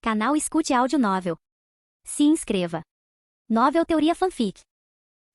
Canal Escute Áudio Novel. Se inscreva. Novel Teoria Fanfic.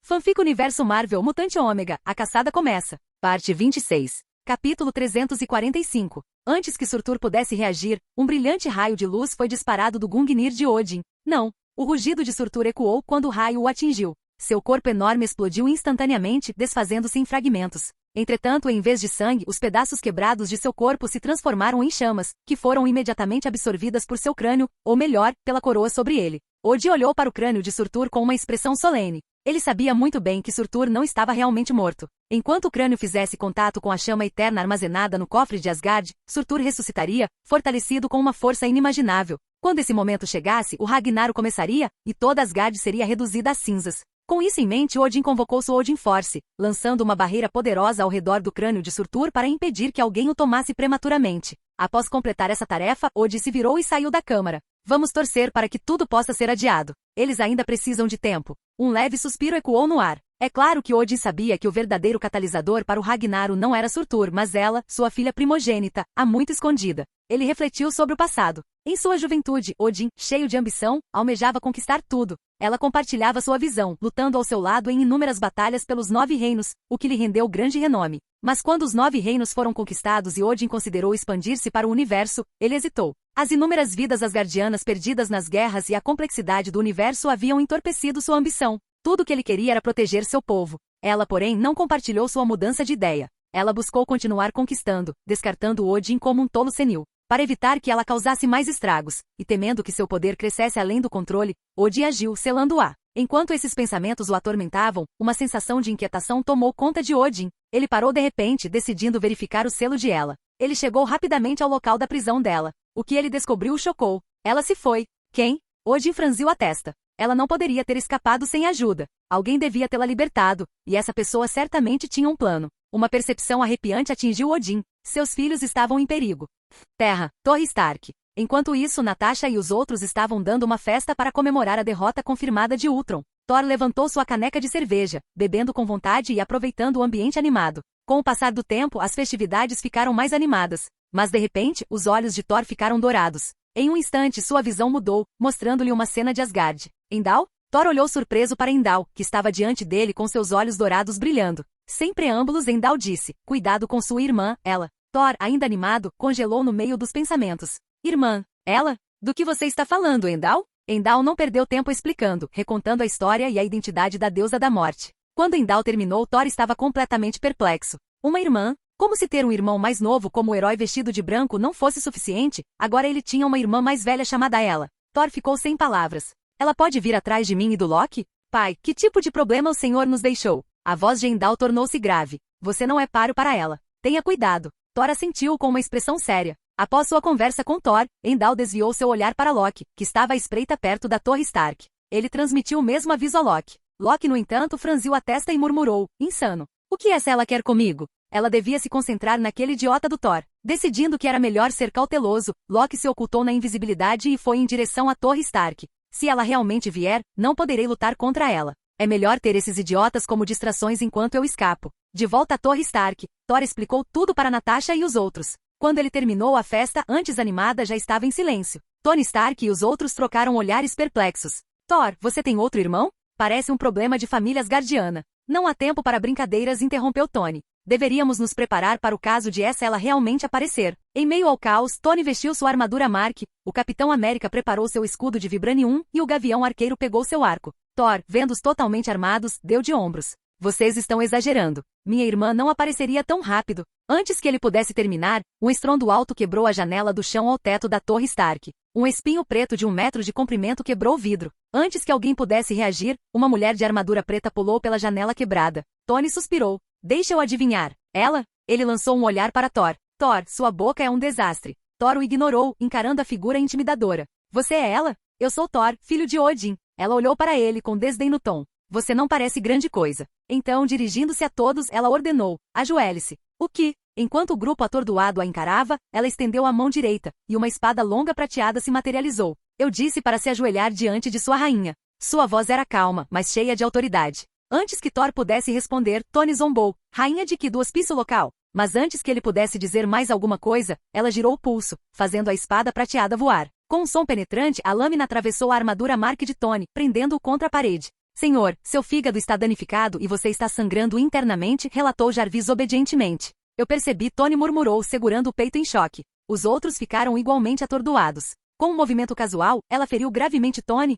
Fanfic Universo Marvel Mutante Ômega, a caçada começa. Parte 26. Capítulo 345. Antes que Surtur pudesse reagir, um brilhante raio de luz foi disparado do Gungnir de Odin. Não. O rugido de Surtur ecoou quando o raio o atingiu. Seu corpo enorme explodiu instantaneamente, desfazendo-se em fragmentos. Entretanto, em vez de sangue, os pedaços quebrados de seu corpo se transformaram em chamas, que foram imediatamente absorvidas por seu crânio, ou melhor, pela coroa sobre ele. Odin olhou para o crânio de Surtur com uma expressão solene. Ele sabia muito bem que Surtur não estava realmente morto. Enquanto o crânio fizesse contato com a chama eterna armazenada no cofre de Asgard, Surtur ressuscitaria, fortalecido com uma força inimaginável. Quando esse momento chegasse, o Ragnarok começaria, e toda Asgard seria reduzida a cinzas. Com isso em mente, Odin convocou sua Odin Force, lançando uma barreira poderosa ao redor do crânio de Surtur para impedir que alguém o tomasse prematuramente. Após completar essa tarefa, Odin se virou e saiu da câmara. Vamos torcer para que tudo possa ser adiado. Eles ainda precisam de tempo. Um leve suspiro ecoou no ar. É claro que Odin sabia que o verdadeiro catalisador para o Ragnarok não era Surtur, mas ela, sua filha primogênita, há muito escondida. Ele refletiu sobre o passado. Em sua juventude, Odin, cheio de ambição, almejava conquistar tudo. Ela compartilhava sua visão, lutando ao seu lado em inúmeras batalhas pelos 9 reinos, o que lhe rendeu grande renome. Mas quando os 9 reinos foram conquistados e Odin considerou expandir-se para o universo, ele hesitou. As inúmeras vidas asgardianas perdidas nas guerras e a complexidade do universo haviam entorpecido sua ambição. Tudo o que ele queria era proteger seu povo. Ela, porém, não compartilhou sua mudança de ideia. Ela buscou continuar conquistando, descartando Odin como um tolo senil. Para evitar que ela causasse mais estragos, e temendo que seu poder crescesse além do controle, Odin agiu, selando-a. Enquanto esses pensamentos o atormentavam, uma sensação de inquietação tomou conta de Odin. Ele parou de repente, decidindo verificar o selo de ela. Ele chegou rapidamente ao local da prisão dela. O que ele descobriu o chocou. Ela se foi. Quem? Odin franziu a testa. Ela não poderia ter escapado sem ajuda. Alguém devia tê-la libertado, e essa pessoa certamente tinha um plano. Uma percepção arrepiante atingiu Odin. Seus filhos estavam em perigo. Terra, Torre Stark. Enquanto isso, Natasha e os outros estavam dando uma festa para comemorar a derrota confirmada de Ultron. Thor levantou sua caneca de cerveja, bebendo com vontade e aproveitando o ambiente animado. Com o passar do tempo, as festividades ficaram mais animadas. Mas de repente, os olhos de Thor ficaram dourados. Em um instante, sua visão mudou, mostrando-lhe uma cena de Asgard. Heimdall? Thor olhou surpreso para Heimdall, que estava diante dele com seus olhos dourados brilhando. Sem preâmbulos, Heimdall disse: "Cuidado com sua irmã, ela." Thor, ainda animado, congelou no meio dos pensamentos. "Irmã? Ela? Do que você está falando, Heimdall?" Heimdall não perdeu tempo explicando, recontando a história e a identidade da deusa da morte. Quando Heimdall terminou, Thor estava completamente perplexo. Uma irmã? Como se ter um irmão mais novo como o herói vestido de branco não fosse suficiente, agora ele tinha uma irmã mais velha chamada ela. Thor ficou sem palavras. "Ela pode vir atrás de mim e do Loki? Pai, que tipo de problema o Senhor nos deixou?" A voz de Heimdall tornou-se grave. "Você não é páreo para ela. Tenha cuidado." Thor assentiu com uma expressão séria. Após sua conversa com Thor, Heimdall desviou seu olhar para Loki, que estava à espreita perto da Torre Stark. Ele transmitiu o mesmo aviso a Loki. Loki, no entanto, franziu a testa e murmurou: "Insano. O que essa ela quer comigo?" Ela devia se concentrar naquele idiota do Thor. Decidindo que era melhor ser cauteloso, Loki se ocultou na invisibilidade e foi em direção à Torre Stark. "Se ela realmente vier, não poderei lutar contra ela. É melhor ter esses idiotas como distrações enquanto eu escapo." De volta à Torre Stark, Thor explicou tudo para Natasha e os outros. Quando ele terminou a festa, antes animada, já estava em silêncio. Tony Stark e os outros trocaram olhares perplexos. "Thor, você tem outro irmão? Parece um problema de família asgardiana." "Não há tempo para brincadeiras", interrompeu Tony. "Deveríamos nos preparar para o caso de ela realmente aparecer." Em meio ao caos, Tony vestiu sua armadura Mark, o Capitão América preparou seu escudo de Vibranium e o Gavião Arqueiro pegou seu arco. Thor, vendo-os totalmente armados, deu de ombros. "Vocês estão exagerando. Minha irmã não apareceria tão rápido." Antes que ele pudesse terminar, um estrondo alto quebrou a janela do chão ao teto da Torre Stark. Um espinho preto de 1 metro de comprimento quebrou o vidro. Antes que alguém pudesse reagir, uma mulher de armadura preta pulou pela janela quebrada. Tony suspirou. "Deixa eu adivinhar. Ela?" Ele lançou um olhar para Thor. "Thor, sua boca é um desastre." Thor o ignorou, encarando a figura intimidadora. "Você é ela?" "Eu sou Thor, filho de Odin." Ela olhou para ele com desdém no tom. "Você não parece grande coisa." Então, dirigindo-se a todos, ela ordenou: "Ajoelhe-se." "O que?" Enquanto o grupo atordoado a encarava, ela estendeu a mão direita, e uma espada longa prateada se materializou. "Eu disse para se ajoelhar diante de sua rainha." Sua voz era calma, mas cheia de autoridade. Antes que Thor pudesse responder, Tony zombou: "Rainha de que do hospício local?" Mas antes que ele pudesse dizer mais alguma coisa, ela girou o pulso, fazendo a espada prateada voar. Com um som penetrante, a lâmina atravessou a armadura Mark de Tony, prendendo-o contra a parede. Senhor, seu fígado está danificado e você está sangrando internamente, relatou Jarvis obedientemente. Eu percebi, Tony murmurou, segurando o peito em choque. Os outros ficaram igualmente atordoados. Com um movimento casual, ela feriu gravemente Tony.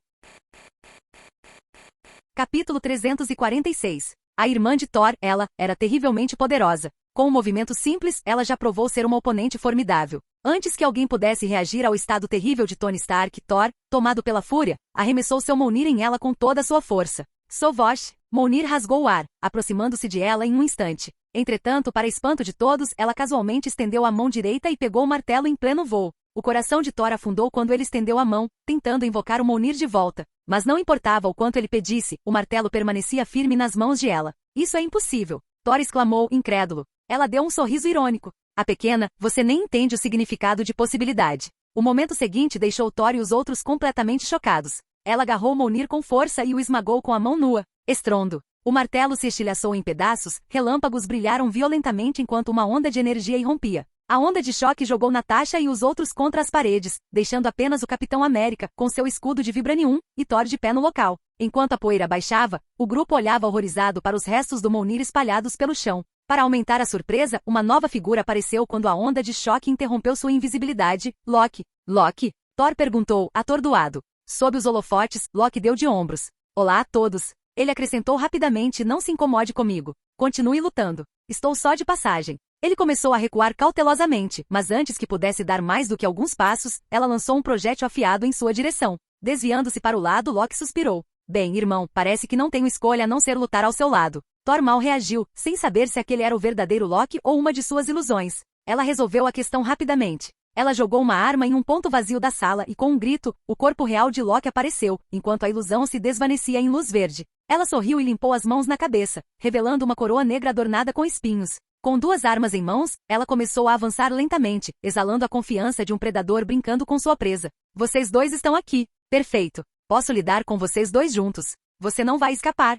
Capítulo 346. A irmã de Thor, ela, era terrivelmente poderosa. Com um movimento simples, ela já provou ser uma oponente formidável. Antes que alguém pudesse reagir ao estado terrível de Tony Stark, Thor, tomado pela fúria, arremessou seu Mjolnir em ela com toda a sua força. Sovosh! Mjolnir rasgou o ar, aproximando-se de ela em um instante. Entretanto, para espanto de todos, ela casualmente estendeu a mão direita e pegou o martelo em pleno voo. O coração de Thor afundou quando ele estendeu a mão, tentando invocar o Mjolnir de volta. Mas não importava o quanto ele pedisse, o martelo permanecia firme nas mãos de ela. Isso é impossível! Thor exclamou, incrédulo. Ela deu um sorriso irônico. A pequena, você nem entende o significado de possibilidade. O momento seguinte deixou Thor e os outros completamente chocados. Ela agarrou Mjolnir com força e o esmagou com a mão nua. Estrondo. O martelo se estilhaçou em pedaços, relâmpagos brilharam violentamente enquanto uma onda de energia irrompia. A onda de choque jogou Natasha e os outros contra as paredes, deixando apenas o Capitão América, com seu escudo de vibranium, e Thor de pé no local. Enquanto a poeira baixava, o grupo olhava horrorizado para os restos do Mjolnir espalhados pelo chão. Para aumentar a surpresa, uma nova figura apareceu quando a onda de choque interrompeu sua invisibilidade. Loki. Loki? Thor perguntou, atordoado. Sob os holofotes, Loki deu de ombros. Olá a todos. Ele acrescentou rapidamente, não se incomode comigo. Continue lutando. Estou só de passagem. Ele começou a recuar cautelosamente, mas antes que pudesse dar mais do que alguns passos, ela lançou um projétil afiado em sua direção. Desviando-se para o lado, Loki suspirou. Bem, irmão, parece que não tenho escolha a não ser lutar ao seu lado. Thor mal reagiu, sem saber se aquele era o verdadeiro Loki ou uma de suas ilusões. Ela resolveu a questão rapidamente. Ela jogou uma arma em um ponto vazio da sala e com um grito, o corpo real de Loki apareceu, enquanto a ilusão se desvanecia em luz verde. Ela sorriu e limpou as mãos na cabeça, revelando uma coroa negra adornada com espinhos. Com duas armas em mãos, ela começou a avançar lentamente, exalando a confiança de um predador brincando com sua presa. Vocês dois estão aqui. Perfeito. Posso lidar com vocês dois juntos. Você não vai escapar.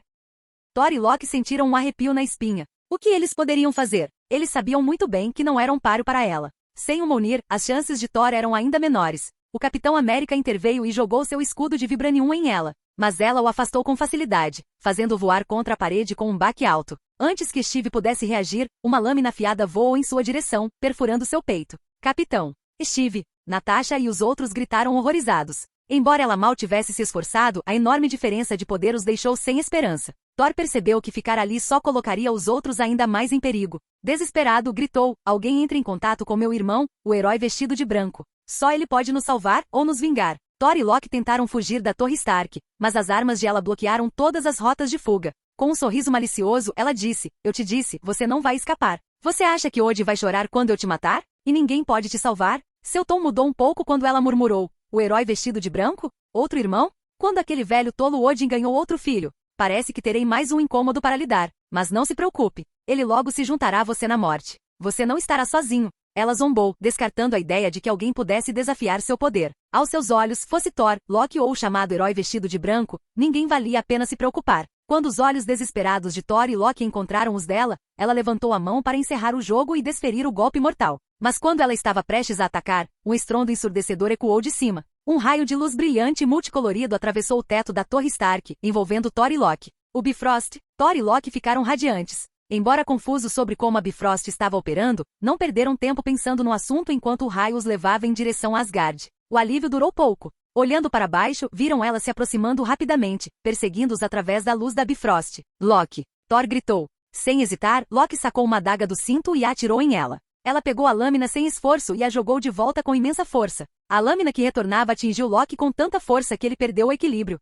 Thor e Loki sentiram um arrepio na espinha. O que eles poderiam fazer? Eles sabiam muito bem que não eram páreo para ela. Sem o Mjolnir, as chances de Thor eram ainda menores. O Capitão América interveio e jogou seu escudo de vibranium em ela. Mas ela o afastou com facilidade, fazendo voar contra a parede com um baque alto. Antes que Steve pudesse reagir, uma lâmina afiada voou em sua direção, perfurando seu peito. Capitão! Steve! Natasha e os outros gritaram horrorizados. Embora ela mal tivesse se esforçado, a enorme diferença de poder os deixou sem esperança. Thor percebeu que ficar ali só colocaria os outros ainda mais em perigo. Desesperado, gritou, alguém entre em contato com meu irmão, o herói vestido de branco. Só ele pode nos salvar ou nos vingar. Thor e Loki tentaram fugir da Torre Stark, mas as armas de ela bloquearam todas as rotas de fuga. Com um sorriso malicioso, ela disse, eu te disse, você não vai escapar. Você acha que Odin vai chorar quando eu te matar? E ninguém pode te salvar? Seu tom mudou um pouco quando ela murmurou, o herói vestido de branco? Outro irmão? Quando aquele velho tolo Odin ganhou outro filho? Parece que terei mais um incômodo para lidar, mas não se preocupe. Ele logo se juntará a você na morte. Você não estará sozinho. Ela zombou, descartando a ideia de que alguém pudesse desafiar seu poder. Aos seus olhos, fosse Thor, Loki ou o chamado herói vestido de branco, ninguém valia a pena se preocupar. Quando os olhos desesperados de Thor e Loki encontraram os dela, ela levantou a mão para encerrar o jogo e desferir o golpe mortal. Mas quando ela estava prestes a atacar, um estrondo ensurdecedor ecoou de cima. Um raio de luz brilhante e multicolorido atravessou o teto da Torre Stark, envolvendo Thor e Loki. O Bifrost, Thor e Loki ficaram radiantes. Embora confusos sobre como a Bifrost estava operando, não perderam tempo pensando no assunto enquanto o raio os levava em direção a Asgard. O alívio durou pouco. Olhando para baixo, viram ela se aproximando rapidamente, perseguindo-os através da luz da Bifrost. Loki! Thor gritou. Sem hesitar, Loki sacou uma adaga do cinto e a atirou em ela. Ela pegou a lâmina sem esforço e a jogou de volta com imensa força. A lâmina que retornava atingiu Loki com tanta força que ele perdeu o equilíbrio.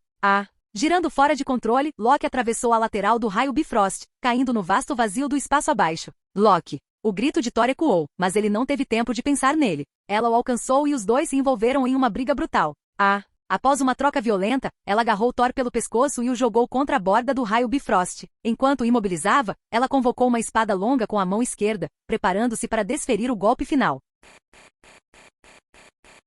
Girando fora de controle, Loki atravessou a lateral do raio Bifrost, caindo no vasto vazio do espaço abaixo. Loki! O grito de Thor ecoou, mas ele não teve tempo de pensar nele. Ela o alcançou e os dois se envolveram em uma briga brutal. Após uma troca violenta, ela agarrou Thor pelo pescoço e o jogou contra a borda do raio Bifrost. Enquanto o imobilizava, ela convocou uma espada longa com a mão esquerda, preparando-se para desferir o golpe final.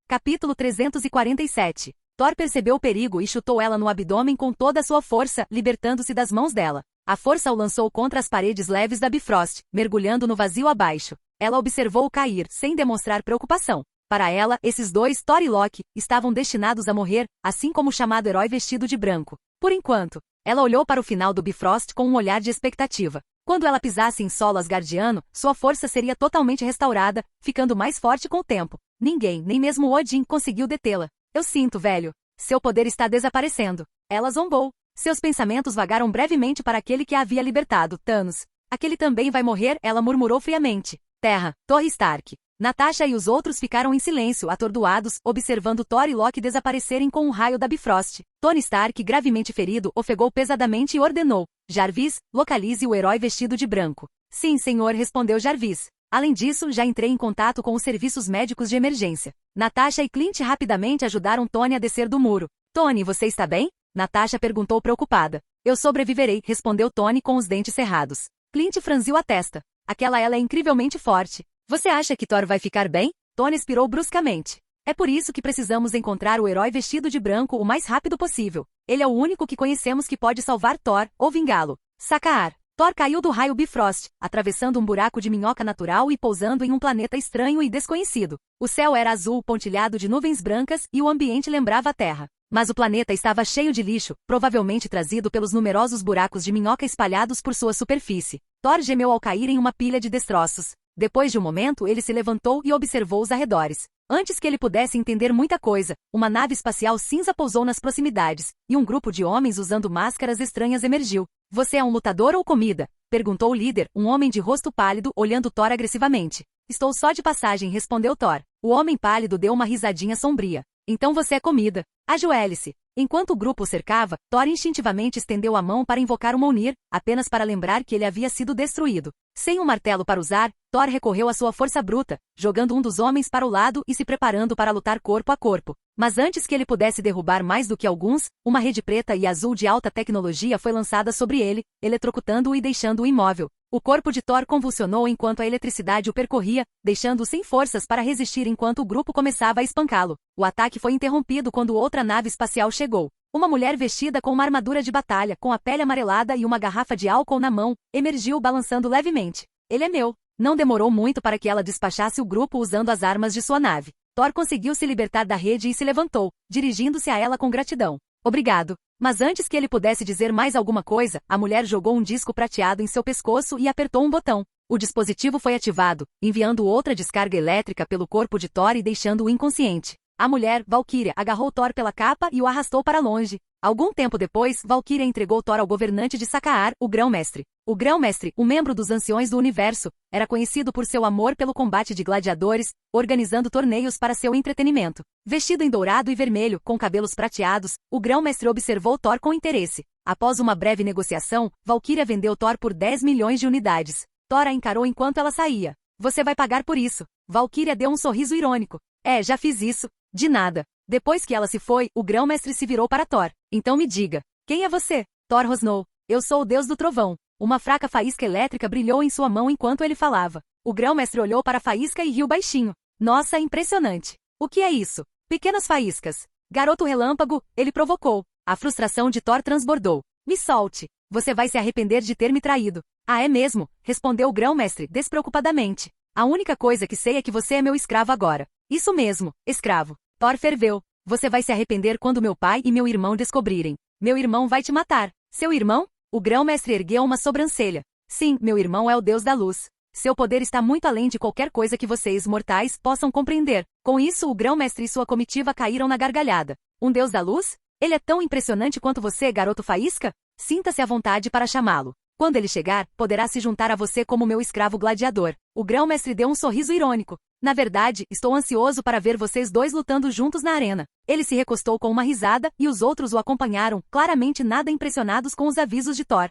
Capítulo 347. Thor percebeu o perigo e chutou ela no abdômen com toda a sua força, libertando-se das mãos dela. A força o lançou contra as paredes leves da Bifrost, mergulhando no vazio abaixo. Ela observou-o cair, sem demonstrar preocupação. Para ela, esses dois, Thor e Loki, estavam destinados a morrer, assim como o chamado herói vestido de branco. Por enquanto, ela olhou para o final do Bifrost com um olhar de expectativa. Quando ela pisasse em solo asgardiano, sua força seria totalmente restaurada, ficando mais forte com o tempo. Ninguém, nem mesmo Odin, conseguiu detê-la. Eu sinto, velho. Seu poder está desaparecendo. Ela zombou. Seus pensamentos vagaram brevemente para aquele que a havia libertado, Thanos. Aquele também vai morrer, ela murmurou friamente. Terra, Torre Stark. Natasha e os outros ficaram em silêncio, atordoados, observando Thor e Loki desaparecerem com um raio da Bifrost. Tony Stark, gravemente ferido, ofegou pesadamente e ordenou. Jarvis, localize o herói vestido de branco. Sim, senhor, respondeu Jarvis. Além disso, já entrei em contato com os serviços médicos de emergência. Natasha e Clint rapidamente ajudaram Tony a descer do muro. Tony, você está bem? Natasha perguntou preocupada. Eu sobreviverei, respondeu Tony com os dentes cerrados. Clint franziu a testa. Aquela ela é incrivelmente forte. Você acha que Thor vai ficar bem? Tony expirou bruscamente. É por isso que precisamos encontrar o herói vestido de branco o mais rápido possível. Ele é o único que conhecemos que pode salvar Thor, ou vingá-lo. Sakaar. Thor caiu do raio Bifrost, atravessando um buraco de minhoca natural e pousando em um planeta estranho e desconhecido. O céu era azul pontilhado de nuvens brancas e o ambiente lembrava a Terra. Mas o planeta estava cheio de lixo, provavelmente trazido pelos numerosos buracos de minhoca espalhados por sua superfície. Thor gemeu ao cair em uma pilha de destroços. Depois de um momento, ele se levantou e observou os arredores. Antes que ele pudesse entender muita coisa, uma nave espacial cinza pousou nas proximidades, e um grupo de homens usando máscaras estranhas emergiu. Você é um lutador ou comida? Perguntou o líder, um homem de rosto pálido, olhando Thor agressivamente. Estou só de passagem, respondeu Thor. O homem pálido deu uma risadinha sombria. Então você é comida. Ajoelhe-se. Enquanto o grupo o cercava, Thor instintivamente estendeu a mão para invocar o Mjolnir, apenas para lembrar que ele havia sido destruído. Sem um martelo para usar, Thor recorreu à sua força bruta, jogando um dos homens para o lado e se preparando para lutar corpo a corpo. Mas antes que ele pudesse derrubar mais do que alguns, uma rede preta e azul de alta tecnologia foi lançada sobre ele, eletrocutando-o e deixando-o imóvel. O corpo de Thor convulsionou enquanto a eletricidade o percorria, deixando-o sem forças para resistir enquanto o grupo começava a espancá-lo. O ataque foi interrompido quando outra nave espacial chegou. Uma mulher vestida com uma armadura de batalha, com a pele amarelada e uma garrafa de álcool na mão, emergiu balançando levemente. Ele é meu. Não demorou muito para que ela despachasse o grupo usando as armas de sua nave. Thor conseguiu se libertar da rede e se levantou, dirigindo-se a ela com gratidão. Obrigado. Mas antes que ele pudesse dizer mais alguma coisa, a mulher jogou um disco prateado em seu pescoço e apertou um botão. O dispositivo foi ativado, enviando outra descarga elétrica pelo corpo de Thor e deixando-o inconsciente. A mulher, Valkyria, agarrou Thor pela capa e o arrastou para longe. Algum tempo depois, Valkyria entregou Thor ao governante de Sakaar, o Grão-Mestre. O Grão-Mestre, um membro dos Anciões do Universo, era conhecido por seu amor pelo combate de gladiadores, organizando torneios para seu entretenimento. Vestido em dourado e vermelho, com cabelos prateados, o Grão-Mestre observou Thor com interesse. Após uma breve negociação, Valkyria vendeu Thor por 10 milhões de unidades. Thor a encarou enquanto ela saía. Você vai pagar por isso. Valkyria deu um sorriso irônico. Já fiz isso. De nada. Depois que ela se foi, o Grão-Mestre se virou para Thor. Então me diga, quem é você? Thor rosnou. Eu sou o deus do trovão. Uma fraca faísca elétrica brilhou em sua mão enquanto ele falava. O Grão-Mestre olhou para a faísca e riu baixinho. Nossa, impressionante. O que é isso? Pequenas faíscas. Garoto relâmpago, ele provocou. A frustração de Thor transbordou. Me solte. Você vai se arrepender de ter me traído. Ah, é mesmo? Respondeu o Grão-Mestre, despreocupadamente. A única coisa que sei é que você é meu escravo agora. Isso mesmo, escravo. Thor ferveu. Você vai se arrepender quando meu pai e meu irmão descobrirem. Meu irmão vai te matar. Seu irmão? O Grão-Mestre ergueu uma sobrancelha. Sim, meu irmão é o deus da luz. Seu poder está muito além de qualquer coisa que vocês, mortais, possam compreender. Com isso, o Grão-Mestre e sua comitiva caíram na gargalhada. Um deus da luz? Ele é tão impressionante quanto você, garoto faísca? Sinta-se à vontade para chamá-lo. Quando ele chegar, poderá se juntar a você como meu escravo gladiador. O Grão-Mestre deu um sorriso irônico. Na verdade, estou ansioso para ver vocês dois lutando juntos na arena. Ele se recostou com uma risada, e os outros o acompanharam, claramente nada impressionados com os avisos de Thor.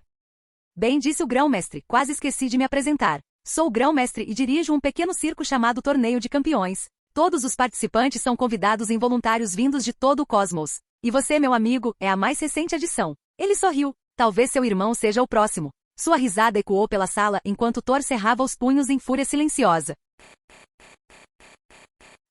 Bem, disse o Grão-Mestre, quase esqueci de me apresentar. Sou o Grão-Mestre e dirijo um pequeno circo chamado Torneio de Campeões. Todos os participantes são convidados involuntários vindos de todo o cosmos. E você, meu amigo, é a mais recente adição. Ele sorriu. Talvez seu irmão seja o próximo. Sua risada ecoou pela sala enquanto Thor cerrava os punhos em fúria silenciosa.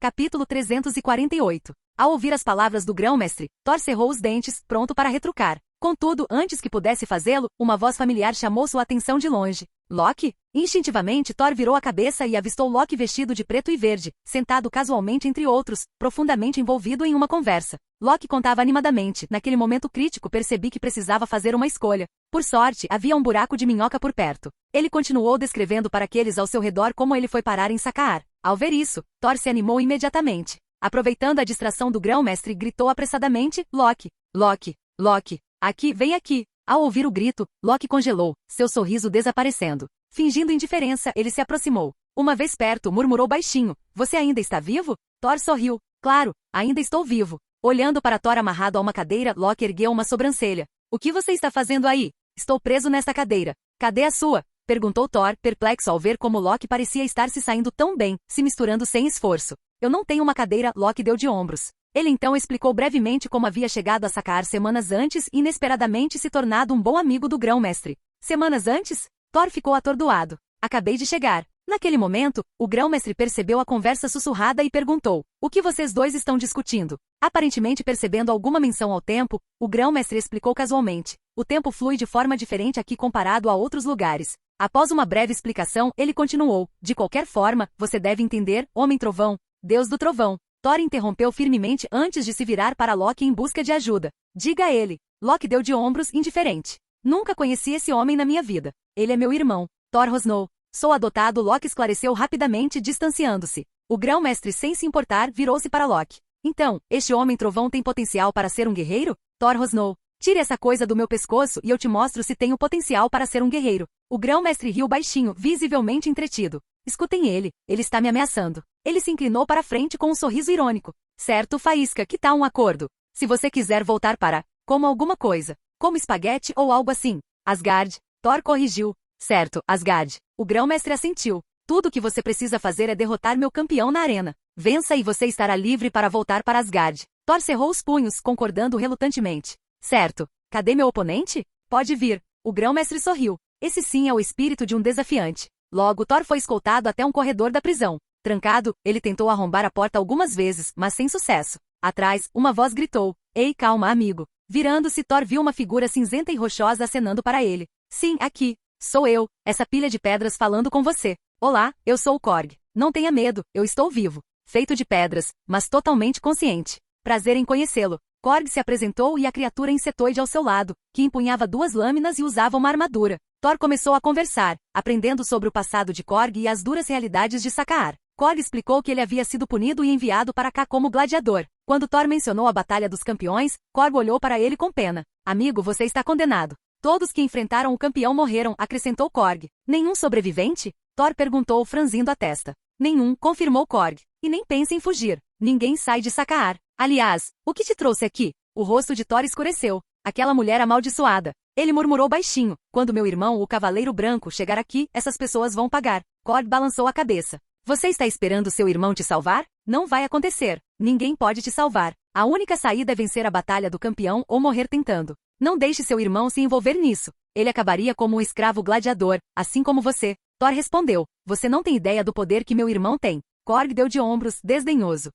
Capítulo 348. Ao ouvir as palavras do Grão-Mestre, Thor cerrou os dentes, pronto para retrucar. Contudo, antes que pudesse fazê-lo, uma voz familiar chamou sua atenção de longe. Loki? Instintivamente Thor virou a cabeça e avistou Loki vestido de preto e verde, sentado casualmente entre outros, profundamente envolvido em uma conversa. Loki contava animadamente. Naquele momento crítico percebi que precisava fazer uma escolha. Por sorte, havia um buraco de minhoca por perto. Ele continuou descrevendo para aqueles ao seu redor como ele foi parar em Sakaar. Ao ver isso, Thor se animou imediatamente. Aproveitando a distração do grão-mestre, gritou apressadamente: Loki! Loki! Loki! Aqui, vem aqui! Ao ouvir o grito, Loki congelou, seu sorriso desaparecendo. Fingindo indiferença, ele se aproximou. Uma vez perto, murmurou baixinho: Você ainda está vivo? Thor sorriu. Claro, ainda estou vivo. Olhando para Thor amarrado a uma cadeira, Loki ergueu uma sobrancelha. O que você está fazendo aí? Estou preso nesta cadeira. Cadê a sua? Perguntou Thor, perplexo ao ver como Loki parecia estar se saindo tão bem, se misturando sem esforço. Eu não tenho uma cadeira, Loki deu de ombros. Ele então explicou brevemente como havia chegado a Sakaar semanas antes e inesperadamente se tornado um bom amigo do grão-mestre. Semanas antes? Thor ficou atordoado. Acabei de chegar. Naquele momento, o grão-mestre percebeu a conversa sussurrada e perguntou: O que vocês dois estão discutindo? Aparentemente percebendo alguma menção ao tempo, o grão-mestre explicou casualmente: O tempo flui de forma diferente aqui comparado a outros lugares. Após uma breve explicação, ele continuou: De qualquer forma, você deve entender, Homem-Trovão, Deus do Trovão. Thor interrompeu firmemente antes de se virar para Loki em busca de ajuda. Diga a ele. Loki deu de ombros, indiferente. Nunca conheci esse homem na minha vida. Ele é meu irmão. Thor rosnou. Sou adotado, Loki esclareceu rapidamente, distanciando-se. O grão-mestre, sem se importar, virou-se para Loki. Então, este homem-trovão tem potencial para ser um guerreiro? Thor rosnou. Tire essa coisa do meu pescoço e eu te mostro se tenho potencial para ser um guerreiro. O grão-mestre riu baixinho, visivelmente entretido. Escutem ele está me ameaçando. Ele se inclinou para frente com um sorriso irônico. Certo, Faísca, que tal um acordo? Se você quiser voltar para, como alguma coisa, como espaguete ou algo assim. Asgard. Thor corrigiu. Certo, Asgard. O grão-mestre assentiu. Tudo o que você precisa fazer é derrotar meu campeão na arena. Vença e você estará livre para voltar para Asgard. Thor cerrou os punhos, concordando relutantemente. Certo. Cadê meu oponente? Pode vir. O grão-mestre sorriu. Esse sim é o espírito de um desafiante. Logo, Thor foi escoltado até um corredor da prisão. Trancado, ele tentou arrombar a porta algumas vezes, mas sem sucesso. Atrás, uma voz gritou: Ei, calma, amigo. Virando-se, Thor viu uma figura cinzenta e rochosa acenando para ele. Sim, aqui. Sou eu, essa pilha de pedras falando com você. Olá, eu sou o Korg. Não tenha medo, eu estou vivo. Feito de pedras, mas totalmente consciente. Prazer em conhecê-lo. Korg se apresentou e a criatura insetoide ao seu lado, que empunhava duas lâminas e usava uma armadura. Thor começou a conversar, aprendendo sobre o passado de Korg e as duras realidades de Sakaar. Korg explicou que ele havia sido punido e enviado para cá como gladiador. Quando Thor mencionou a Batalha dos Campeões, Korg olhou para ele com pena. Amigo, você está condenado. Todos que enfrentaram o campeão morreram, acrescentou Korg. Nenhum sobrevivente? Thor perguntou, franzindo a testa. Nenhum, confirmou Korg. E nem pense em fugir. Ninguém sai de Sakaar. Aliás, o que te trouxe aqui? O rosto de Thor escureceu. Aquela mulher amaldiçoada. Ele murmurou baixinho. Quando meu irmão, o Cavaleiro Branco, chegar aqui, essas pessoas vão pagar. Korg balançou a cabeça. Você está esperando seu irmão te salvar? Não vai acontecer. Ninguém pode te salvar. A única saída é vencer a batalha do campeão ou morrer tentando. Não deixe seu irmão se envolver nisso. Ele acabaria como um escravo gladiador, assim como você. Thor respondeu. Você não tem ideia do poder que meu irmão tem. Korg deu de ombros, desdenhoso.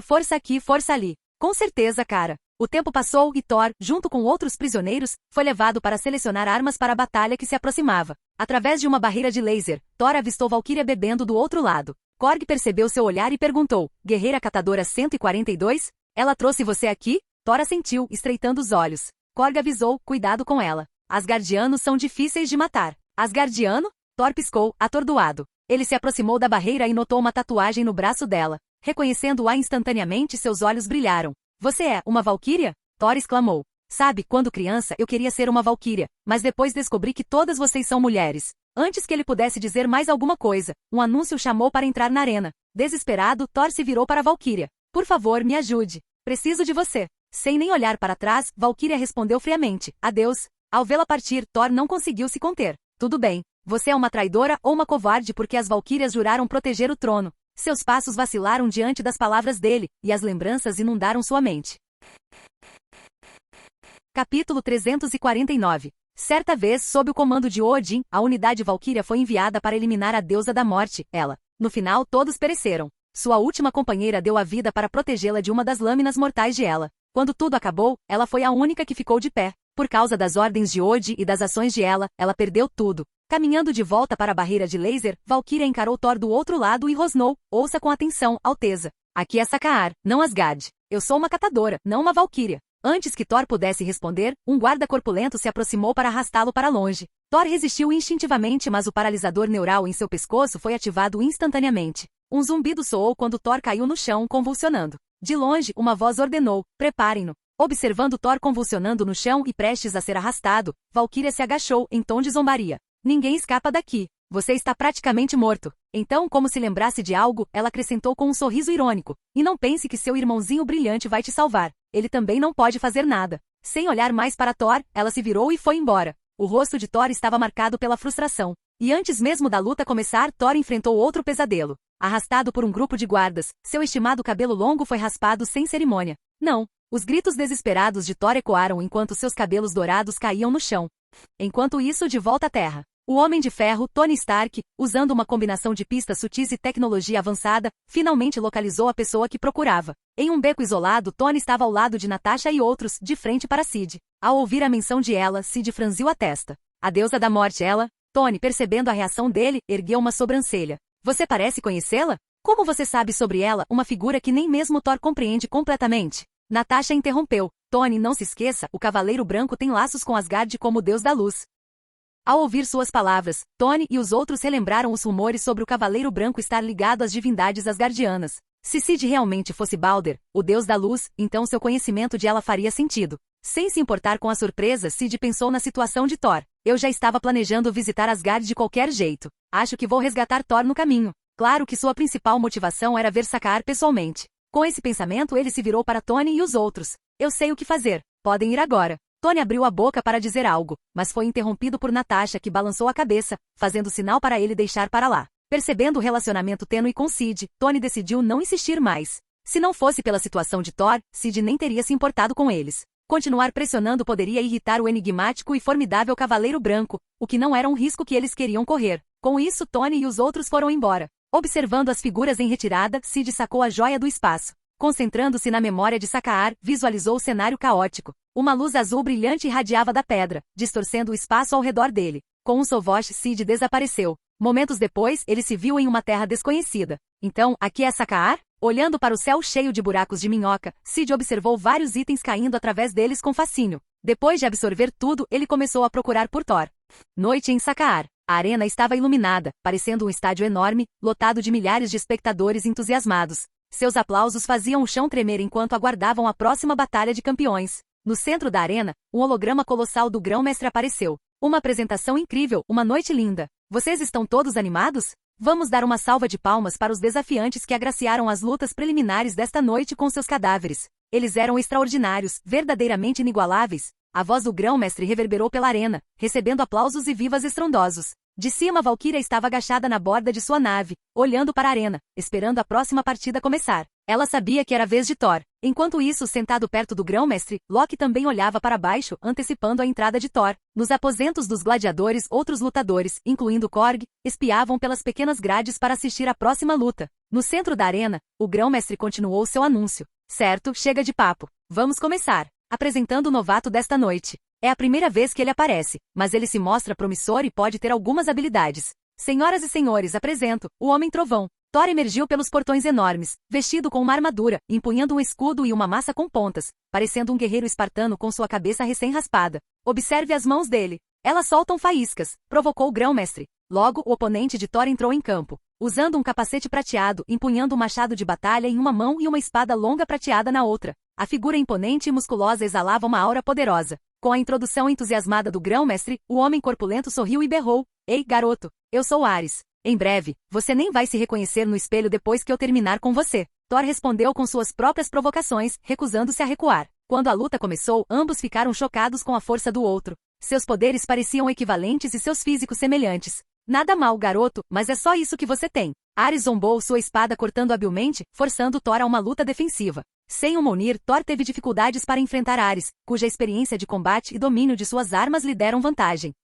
Força aqui, força ali. Com certeza, cara. O tempo passou e Thor, junto com outros prisioneiros, foi levado para selecionar armas para a batalha que se aproximava. Através de uma barreira de laser, Thor avistou Valkyria bebendo do outro lado. Korg percebeu seu olhar e perguntou: Guerreira Catadora 142? Ela trouxe você aqui? Thor assentiu, estreitando os olhos. Korg avisou: Cuidado com ela. Asgardianos são difíceis de matar. Asgardiano? Thor piscou, atordoado. Ele se aproximou da barreira e notou uma tatuagem no braço dela. Reconhecendo-a instantaneamente, seus olhos brilharam. Você é uma valquíria? Thor exclamou. Sabe, quando criança eu queria ser uma valquíria, mas depois descobri que todas vocês são mulheres. Antes que ele pudesse dizer mais alguma coisa, um anúncio o chamou para entrar na arena. Desesperado, Thor se virou para a valquíria. Por favor, me ajude. Preciso de você. Sem nem olhar para trás, Valkyria respondeu friamente. Adeus. Ao vê-la partir, Thor não conseguiu se conter. Tudo bem. Você é uma traidora ou uma covarde porque as valquírias juraram proteger o trono. Seus passos vacilaram diante das palavras dele, e as lembranças inundaram sua mente. Capítulo 349. Certa vez, sob o comando de Odin, a unidade Valquíria foi enviada para eliminar a deusa da morte, ela. No final, todos pereceram. Sua última companheira deu a vida para protegê-la de uma das lâminas mortais de ela. Quando tudo acabou, ela foi a única que ficou de pé. Por causa das ordens de Ode e das ações de ela perdeu tudo. Caminhando de volta para a barreira de laser, Valkyria encarou Thor do outro lado e rosnou: ouça com atenção, Alteza. Aqui é Sakaar, não Asgard. Eu sou uma catadora, não uma Valkyria. Antes que Thor pudesse responder, um guarda corpulento se aproximou para arrastá-lo para longe. Thor resistiu instintivamente, mas o paralisador neural em seu pescoço foi ativado instantaneamente. Um zumbido soou quando Thor caiu no chão, convulsionando. De longe, uma voz ordenou: preparem-no. Observando Thor convulsionando no chão e prestes a ser arrastado, Valkyria se agachou, em tom de zombaria. Ninguém escapa daqui. Você está praticamente morto. Então, como se lembrasse de algo, ela acrescentou com um sorriso irônico: e não pense que seu irmãozinho brilhante vai te salvar. Ele também não pode fazer nada. Sem olhar mais para Thor, ela se virou e foi embora. O rosto de Thor estava marcado pela frustração. E antes mesmo da luta começar, Thor enfrentou outro pesadelo. Arrastado por um grupo de guardas, seu estimado cabelo longo foi raspado sem cerimônia. Não. Os gritos desesperados de Thor ecoaram enquanto seus cabelos dourados caíam no chão. Enquanto isso, de volta à Terra, o Homem de Ferro, Tony Stark, usando uma combinação de pistas sutis e tecnologia avançada, finalmente localizou a pessoa que procurava. Em um beco isolado, Tony estava ao lado de Natasha e outros, de frente para Sid. Ao ouvir a menção de ela, Sid franziu a testa. A deusa da morte, ela? Tony, percebendo a reação dele, ergueu uma sobrancelha. Você parece conhecê-la? Como você sabe sobre ela, uma figura que nem mesmo Thor compreende completamente? Natasha interrompeu. Tony, não se esqueça, o Cavaleiro Branco tem laços com Asgard como o deus da luz. Ao ouvir suas palavras, Tony e os outros relembraram os rumores sobre o Cavaleiro Branco estar ligado às divindades asgardianas. Se Sid realmente fosse Balder, o deus da luz, então seu conhecimento de ela faria sentido. Sem se importar com a surpresa, Sid pensou na situação de Thor. Eu já estava planejando visitar Asgard de qualquer jeito. Acho que vou resgatar Thor no caminho. Claro que sua principal motivação era ver Sakaar pessoalmente. Com esse pensamento, ele se virou para Tony e os outros. Eu sei o que fazer. Podem ir agora. Tony abriu a boca para dizer algo, mas foi interrompido por Natasha, que balançou a cabeça, fazendo sinal para ele deixar para lá. Percebendo o relacionamento tênue com Sid, Tony decidiu não insistir mais. Se não fosse pela situação de Thor, Sid nem teria se importado com eles. Continuar pressionando poderia irritar o enigmático e formidável Cavaleiro Branco, o que não era um risco que eles queriam correr. Com isso, Tony e os outros foram embora. Observando as figuras em retirada, Sid sacou a joia do espaço. Concentrando-se na memória de Sakaar, visualizou o cenário caótico. Uma luz azul brilhante irradiava da pedra, distorcendo o espaço ao redor dele. Com um sovosh, Sid desapareceu. Momentos depois, ele se viu em uma terra desconhecida. Então, aqui é Sakaar? Olhando para o céu cheio de buracos de minhoca, Sid observou vários itens caindo através deles com fascínio. Depois de absorver tudo, ele começou a procurar por Thor. Noite em Sakaar. A arena estava iluminada, parecendo um estádio enorme, lotado de milhares de espectadores entusiasmados. Seus aplausos faziam o chão tremer enquanto aguardavam a próxima batalha de campeões. No centro da arena, um holograma colossal do Grão-Mestre apareceu. Uma apresentação incrível, uma noite linda. Vocês estão todos animados? Vamos dar uma salva de palmas para os desafiantes que agraciaram as lutas preliminares desta noite com seus cadáveres. Eles eram extraordinários, verdadeiramente inigualáveis. A voz do Grão-Mestre reverberou pela arena, recebendo aplausos e vivas estrondosos. De cima, Valkyria estava agachada na borda de sua nave, olhando para a arena, esperando a próxima partida começar. Ela sabia que era a vez de Thor. Enquanto isso, sentado perto do Grão-Mestre, Loki também olhava para baixo, antecipando a entrada de Thor. Nos aposentos dos gladiadores, outros lutadores, incluindo Korg, espiavam pelas pequenas grades para assistir à próxima luta. No centro da arena, o Grão-Mestre continuou seu anúncio. Certo, chega de papo. Vamos começar. Apresentando o novato desta noite. É a primeira vez que ele aparece, mas ele se mostra promissor e pode ter algumas habilidades. Senhoras e senhores, apresento o Homem Trovão. Thor emergiu pelos portões enormes, vestido com uma armadura, empunhando um escudo e uma massa com pontas, parecendo um guerreiro espartano com sua cabeça recém-raspada. Observe as mãos dele. Elas soltam faíscas, provocou o Grão-Mestre. Logo, o oponente de Thor entrou em campo. Usando um capacete prateado, empunhando um machado de batalha em uma mão e uma espada longa prateada na outra. A figura imponente e musculosa exalava uma aura poderosa. Com a introdução entusiasmada do Grão-Mestre, o homem corpulento sorriu e berrou. Ei, garoto, eu sou Ares. Em breve, você nem vai se reconhecer no espelho depois que eu terminar com você. Thor respondeu com suas próprias provocações, recusando-se a recuar. Quando a luta começou, ambos ficaram chocados com a força do outro. Seus poderes pareciam equivalentes e seus físicos semelhantes. Nada mal, garoto, mas é só isso que você tem. Ares zombou sua espada cortando habilmente, forçando Thor a uma luta defensiva. Sem o Mjolnir, Thor teve dificuldades para enfrentar Ares, cuja experiência de combate e domínio de suas armas lhe deram vantagem.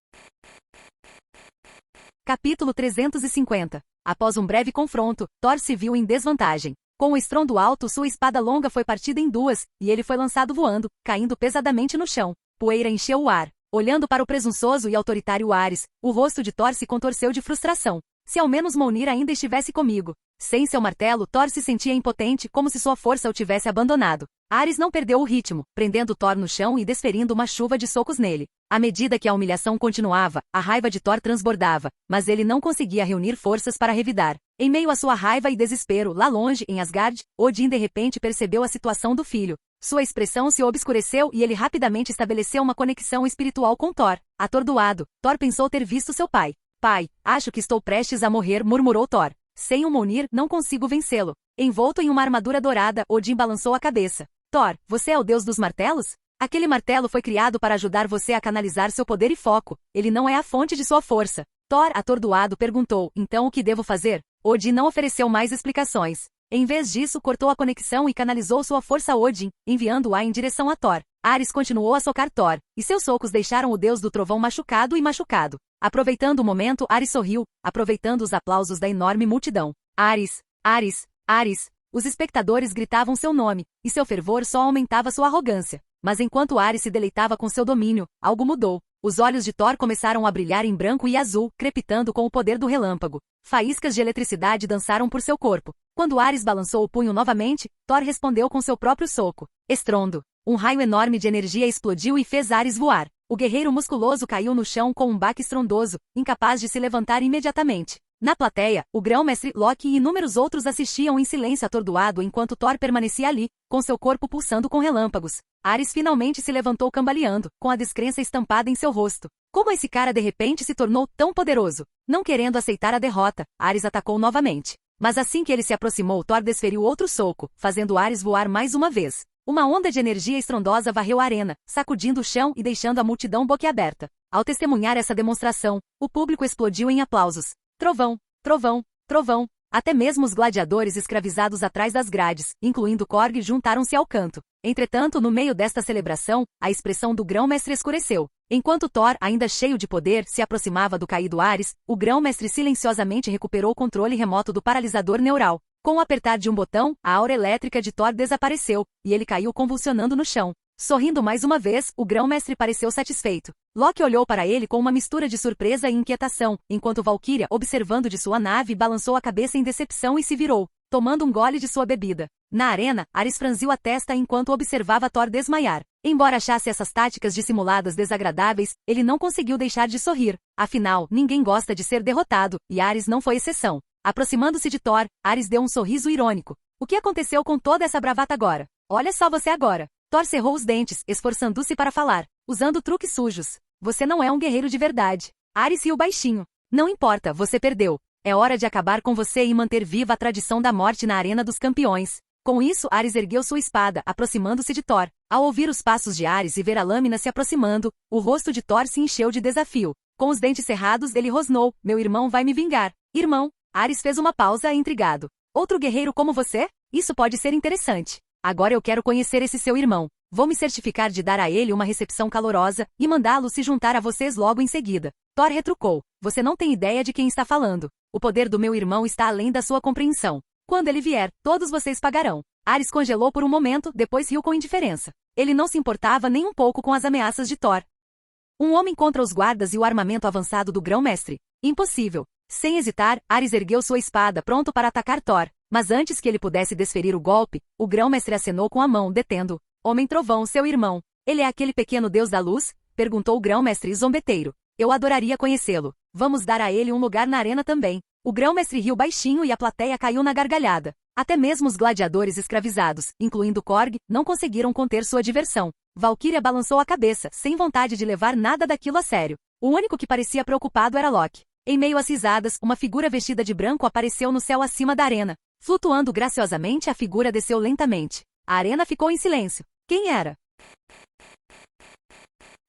Capítulo 350. Após um breve confronto, Thor se viu em desvantagem. Com um estrondo alto, sua espada longa foi partida em duas, e ele foi lançado voando, caindo pesadamente no chão. Poeira encheu o ar. Olhando para o presunçoso e autoritário Ares, o rosto de Thor se contorceu de frustração. Se ao menos Mjolnir ainda estivesse comigo. Sem seu martelo, Thor se sentia impotente, como se sua força o tivesse abandonado. Ares não perdeu o ritmo, prendendo Thor no chão e desferindo uma chuva de socos nele. À medida que a humilhação continuava, a raiva de Thor transbordava, mas ele não conseguia reunir forças para revidar. Em meio à sua raiva e desespero, lá longe, em Asgard, Odin de repente percebeu a situação do filho. Sua expressão se obscureceu e ele rapidamente estabeleceu uma conexão espiritual com Thor. Atordoado, Thor pensou ter visto seu pai. Pai, acho que estou prestes a morrer, murmurou Thor. Sem um Mjolnir, não consigo vencê-lo. Envolto em uma armadura dourada, Odin balançou a cabeça. Thor, você é o deus dos martelos? Aquele martelo foi criado para ajudar você a canalizar seu poder e foco. Ele não é a fonte de sua força. Thor, atordoado, perguntou, então o que devo fazer? Odin não ofereceu mais explicações. Em vez disso, cortou a conexão e canalizou sua força a Odin, enviando-a em direção a Thor. Ares continuou a socar Thor, e seus socos deixaram o deus do trovão machucado e machucado. Aproveitando o momento, Ares sorriu, aproveitando os aplausos da enorme multidão. Ares, Ares, Ares. Os espectadores gritavam seu nome, e seu fervor só aumentava sua arrogância. Mas enquanto Ares se deleitava com seu domínio, algo mudou. Os olhos de Thor começaram a brilhar em branco e azul, crepitando com o poder do relâmpago. Faíscas de eletricidade dançaram por seu corpo. Quando Ares balançou o punho novamente, Thor respondeu com seu próprio soco. Estrondo. Um raio enorme de energia explodiu e fez Ares voar. O guerreiro musculoso caiu no chão com um baque estrondoso, incapaz de se levantar imediatamente. Na plateia, o grão-mestre Loki e inúmeros outros assistiam em silêncio atordoado enquanto Thor permanecia ali, com seu corpo pulsando com relâmpagos. Ares finalmente se levantou cambaleando, com a descrença estampada em seu rosto. Como esse cara de repente se tornou tão poderoso? Não querendo aceitar a derrota, Ares atacou novamente. Mas assim que ele se aproximou, Thor desferiu outro soco, fazendo Ares voar mais uma vez. Uma onda de energia estrondosa varreu a arena, sacudindo o chão e deixando a multidão boquiaberta. Ao testemunhar essa demonstração, o público explodiu em aplausos. Trovão, trovão, trovão. Até mesmo os gladiadores escravizados atrás das grades, incluindo Korg, juntaram-se ao canto. Entretanto, no meio desta celebração, a expressão do grão-mestre escureceu. Enquanto Thor, ainda cheio de poder, se aproximava do caído Ares, o grão-mestre silenciosamente recuperou o controle remoto do paralisador neural. Com o apertar de um botão, a aura elétrica de Thor desapareceu, e ele caiu convulsionando no chão. Sorrindo mais uma vez, o grão-mestre pareceu satisfeito. Loki olhou para ele com uma mistura de surpresa e inquietação, enquanto Valkyria, observando de sua nave, balançou a cabeça em decepção e se virou, tomando um gole de sua bebida. Na arena, Ares franziu a testa enquanto observava Thor desmaiar. Embora achasse essas táticas dissimuladas desagradáveis, ele não conseguiu deixar de sorrir. Afinal, ninguém gosta de ser derrotado, e Ares não foi exceção. Aproximando-se de Thor, Ares deu um sorriso irônico. O que aconteceu com toda essa bravata agora? Olha só você agora. Thor cerrou os dentes, esforçando-se para falar, usando truques sujos. Você não é um guerreiro de verdade. Ares riu baixinho. Não importa, você perdeu. É hora de acabar com você e manter viva a tradição da morte na arena dos campeões. Com isso, Ares ergueu sua espada, aproximando-se de Thor. Ao ouvir os passos de Ares e ver a lâmina se aproximando, o rosto de Thor se encheu de desafio. Com os dentes cerrados, ele rosnou, meu irmão vai me vingar. Irmão? Ares fez uma pausa, intrigado. Outro guerreiro como você? Isso pode ser interessante. Agora eu quero conhecer esse seu irmão. Vou me certificar de dar a ele uma recepção calorosa e mandá-lo se juntar a vocês logo em seguida. Thor retrucou. Você não tem ideia de quem está falando. O poder do meu irmão está além da sua compreensão. Quando ele vier, todos vocês pagarão. Ares congelou por um momento, depois riu com indiferença. Ele não se importava nem um pouco com as ameaças de Thor. Um homem contra os guardas e o armamento avançado do grão-mestre. Impossível. Sem hesitar, Ares ergueu sua espada pronto para atacar Thor. Mas antes que ele pudesse desferir o golpe, o grão-mestre acenou com a mão, detendo. Homem-trovão, seu irmão. Ele é aquele pequeno deus da luz? Perguntou o grão-mestre zombeteiro. Eu adoraria conhecê-lo. Vamos dar a ele um lugar na arena também. O grão-mestre riu baixinho e a plateia caiu na gargalhada. Até mesmo os gladiadores escravizados, incluindo Korg, não conseguiram conter sua diversão. Valkyria balançou a cabeça, sem vontade de levar nada daquilo a sério. O único que parecia preocupado era Loki. Em meio às risadas, uma figura vestida de branco apareceu no céu acima da arena. Flutuando graciosamente, a figura desceu lentamente. A arena ficou em silêncio. Quem era?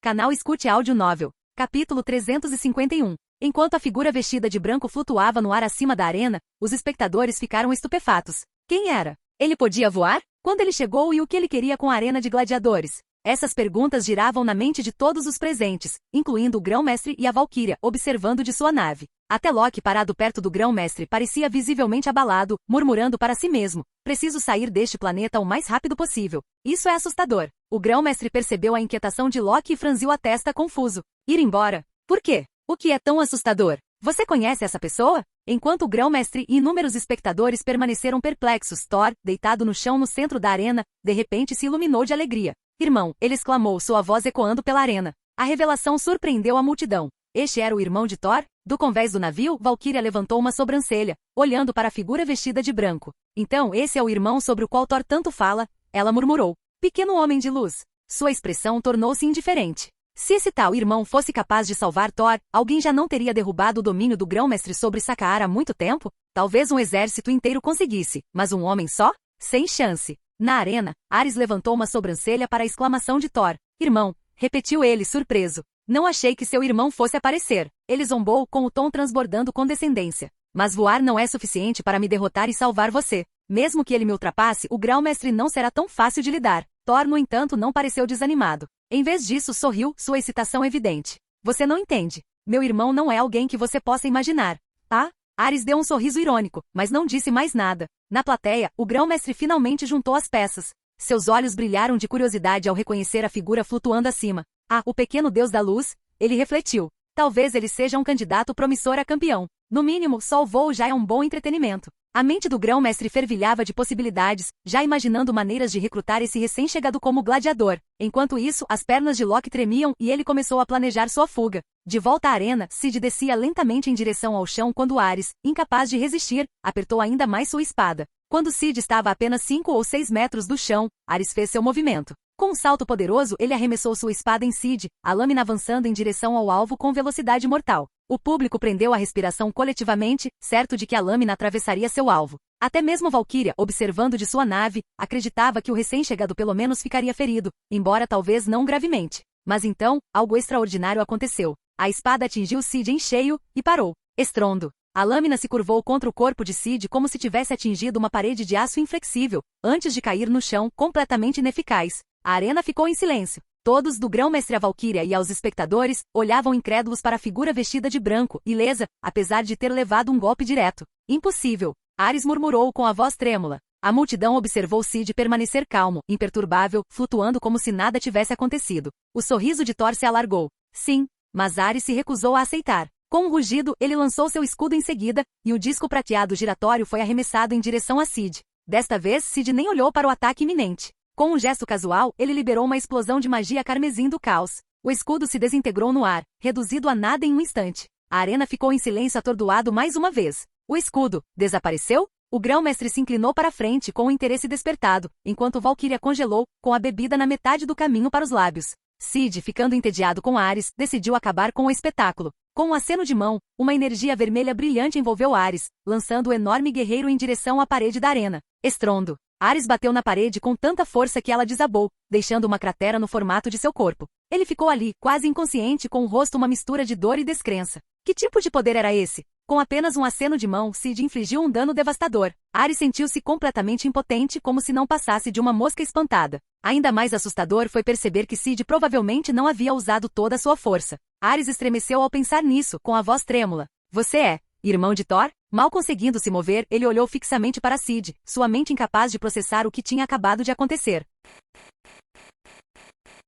Canal Escute Áudio Novel. Capítulo 351. Enquanto a figura vestida de branco flutuava no ar acima da arena, os espectadores ficaram estupefatos. Quem era? Ele podia voar? Quando ele chegou e o que ele queria com a arena de gladiadores? Essas perguntas giravam na mente de todos os presentes, incluindo o grão-mestre e a Valkyria, observando de sua nave. Até Loki, parado perto do grão-mestre, parecia visivelmente abalado, murmurando para si mesmo: preciso sair deste planeta o mais rápido possível. Isso é assustador. O grão-mestre percebeu a inquietação de Loki e franziu a testa, confuso. Ir embora? Por quê? O que é tão assustador? Você conhece essa pessoa? Enquanto o grão-mestre e inúmeros espectadores permaneceram perplexos, Thor, deitado no chão no centro da arena, de repente se iluminou de alegria. Irmão, ele exclamou, sua voz ecoando pela arena. A revelação surpreendeu a multidão. Este era o irmão de Thor? Do convés do navio, Valkyria levantou uma sobrancelha, olhando para a figura vestida de branco. Então esse é o irmão sobre o qual Thor tanto fala, ela murmurou. Pequeno homem de luz. Sua expressão tornou-se indiferente. Se esse tal irmão fosse capaz de salvar Thor, alguém já não teria derrubado o domínio do grão-mestre sobre Sakaar há muito tempo? Talvez um exército inteiro conseguisse, mas um homem só? Sem chance. Na arena, Ares levantou uma sobrancelha para a exclamação de Thor. Irmão, repetiu ele, surpreso. Não achei que seu irmão fosse aparecer. Ele zombou com o tom transbordando condescendência. Mas voar não é suficiente para me derrotar e salvar você. Mesmo que ele me ultrapasse, o grão-mestre não será tão fácil de lidar. Thor, no entanto, não pareceu desanimado. Em vez disso, sorriu, sua excitação evidente. Você não entende. Meu irmão não é alguém que você possa imaginar. Tá? Ares deu um sorriso irônico, mas não disse mais nada. Na plateia, o grão-mestre finalmente juntou as peças. Seus olhos brilharam de curiosidade ao reconhecer a figura flutuando acima. Ah, o pequeno deus da luz, ele refletiu. Talvez ele seja um candidato promissor a campeão. No mínimo, só o voo já é um bom entretenimento. A mente do grão-mestre fervilhava de possibilidades, já imaginando maneiras de recrutar esse recém-chegado como gladiador. Enquanto isso, as pernas de Loki tremiam e ele começou a planejar sua fuga. De volta à arena, Sid descia lentamente em direção ao chão quando Ares, incapaz de resistir, apertou ainda mais sua espada. Quando Sid estava a apenas 5 ou 6 metros do chão, Ares fez seu movimento. Com um salto poderoso, ele arremessou sua espada em Sid, a lâmina avançando em direção ao alvo com velocidade mortal. O público prendeu a respiração coletivamente, certo de que a lâmina atravessaria seu alvo. Até mesmo Valkyria, observando de sua nave, acreditava que o recém-chegado pelo menos ficaria ferido, embora talvez não gravemente. Mas então, algo extraordinário aconteceu. A espada atingiu Sid em cheio, e parou. Estrondo. A lâmina se curvou contra o corpo de Sid como se tivesse atingido uma parede de aço inflexível, antes de cair no chão, completamente ineficaz. A arena ficou em silêncio. Todos, do grão-mestre à Valkyria e aos espectadores, olhavam incrédulos para a figura vestida de branco, ilesa, apesar de ter levado um golpe direto. Impossível. Ares murmurou com a voz trêmula. A multidão observou Sid permanecer calmo, imperturbável, flutuando como se nada tivesse acontecido. O sorriso de Thor se alargou. Sim, mas Ares se recusou a aceitar. Com um rugido, ele lançou seu escudo em seguida, e o disco prateado giratório foi arremessado em direção a Sid. Desta vez, Sid nem olhou para o ataque iminente. Com um gesto casual, ele liberou uma explosão de magia carmesim do caos. O escudo se desintegrou no ar, reduzido a nada em um instante. A arena ficou em silêncio atordoado mais uma vez. O escudo desapareceu? O grão-mestre se inclinou para a frente com o interesse despertado, enquanto Valkyria congelou, com a bebida na metade do caminho para os lábios. Sid, ficando entediado com Ares, decidiu acabar com o espetáculo. Com um aceno de mão, uma energia vermelha brilhante envolveu Ares, lançando o enorme guerreiro em direção à parede da arena. Estrondo. Ares bateu na parede com tanta força que ela desabou, deixando uma cratera no formato de seu corpo. Ele ficou ali, quase inconsciente, com o rosto uma mistura de dor e descrença. Que tipo de poder era esse? Com apenas um aceno de mão, Sid infligiu um dano devastador. Ares sentiu-se completamente impotente, como se não passasse de uma mosca espantada. Ainda mais assustador foi perceber que Sid provavelmente não havia usado toda a sua força. Ares estremeceu ao pensar nisso, com a voz trêmula. Você é irmão de Thor? Mal conseguindo se mover, ele olhou fixamente para Sid, sua mente incapaz de processar o que tinha acabado de acontecer.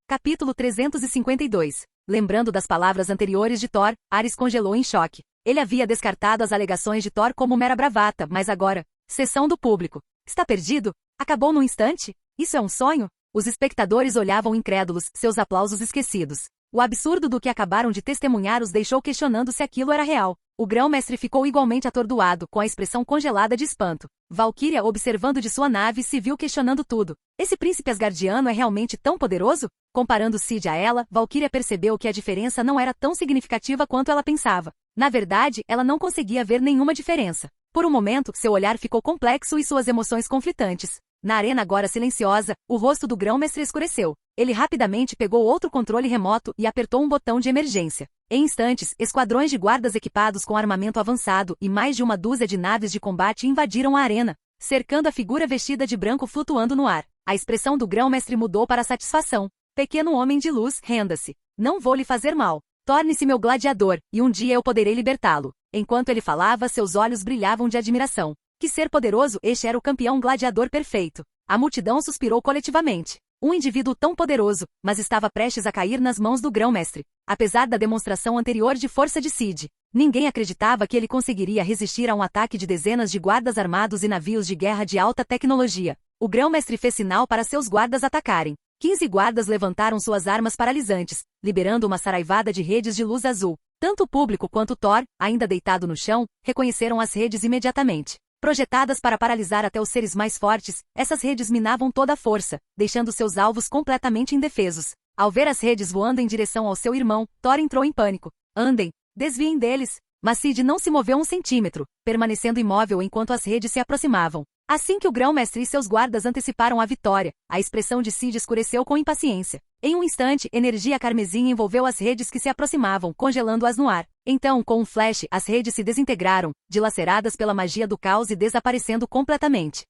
Capítulo 352. Lembrando das palavras anteriores de Thor, Ares congelou em choque. Ele havia descartado as alegações de Thor como mera bravata, mas agora... Sessão do público. Está perdido? Acabou num instante? Isso é um sonho? Os espectadores olhavam incrédulos, seus aplausos esquecidos. O absurdo do que acabaram de testemunhar os deixou questionando se aquilo era real. O grão-mestre ficou igualmente atordoado, com a expressão congelada de espanto. Valkyria, observando de sua nave, se viu questionando tudo. Esse príncipe asgardiano é realmente tão poderoso? Comparando Sid a ela, Valkyria percebeu que a diferença não era tão significativa quanto ela pensava. Na verdade, ela não conseguia ver nenhuma diferença. Por um momento, seu olhar ficou complexo e suas emoções conflitantes. Na arena agora silenciosa, o rosto do grão-mestre escureceu. Ele rapidamente pegou outro controle remoto e apertou um botão de emergência. Em instantes, esquadrões de guardas equipados com armamento avançado e mais de uma dúzia de naves de combate invadiram a arena, cercando a figura vestida de branco flutuando no ar. A expressão do grão-mestre mudou para satisfação. Pequeno homem de luz, renda-se. Não vou lhe fazer mal. Torne-se meu gladiador, e um dia eu poderei libertá-lo. Enquanto ele falava, seus olhos brilhavam de admiração. Que ser poderoso, este era o campeão gladiador perfeito. A multidão suspirou coletivamente. Um indivíduo tão poderoso, mas estava prestes a cair nas mãos do grão-mestre. Apesar da demonstração anterior de força de Sid, ninguém acreditava que ele conseguiria resistir a um ataque de dezenas de guardas armados e navios de guerra de alta tecnologia. O grão-mestre fez sinal para seus guardas atacarem. 15 guardas levantaram suas armas paralisantes, liberando uma saraivada de redes de luz azul. Tanto o público quanto Thor, ainda deitado no chão, reconheceram as redes imediatamente. Projetadas para paralisar até os seres mais fortes, essas redes minavam toda a força, deixando seus alvos completamente indefesos. Ao ver as redes voando em direção ao seu irmão, Thor entrou em pânico. Andem, desviem deles. Mas Sid não se moveu um centímetro, permanecendo imóvel enquanto as redes se aproximavam. Assim que o grão-mestre e seus guardas anteciparam a vitória, a expressão de Sid escureceu com impaciência. Em um instante, energia carmesim envolveu as redes que se aproximavam, congelando-as no ar. Então, com um flash, as redes se desintegraram, dilaceradas pela magia do caos e desaparecendo completamente.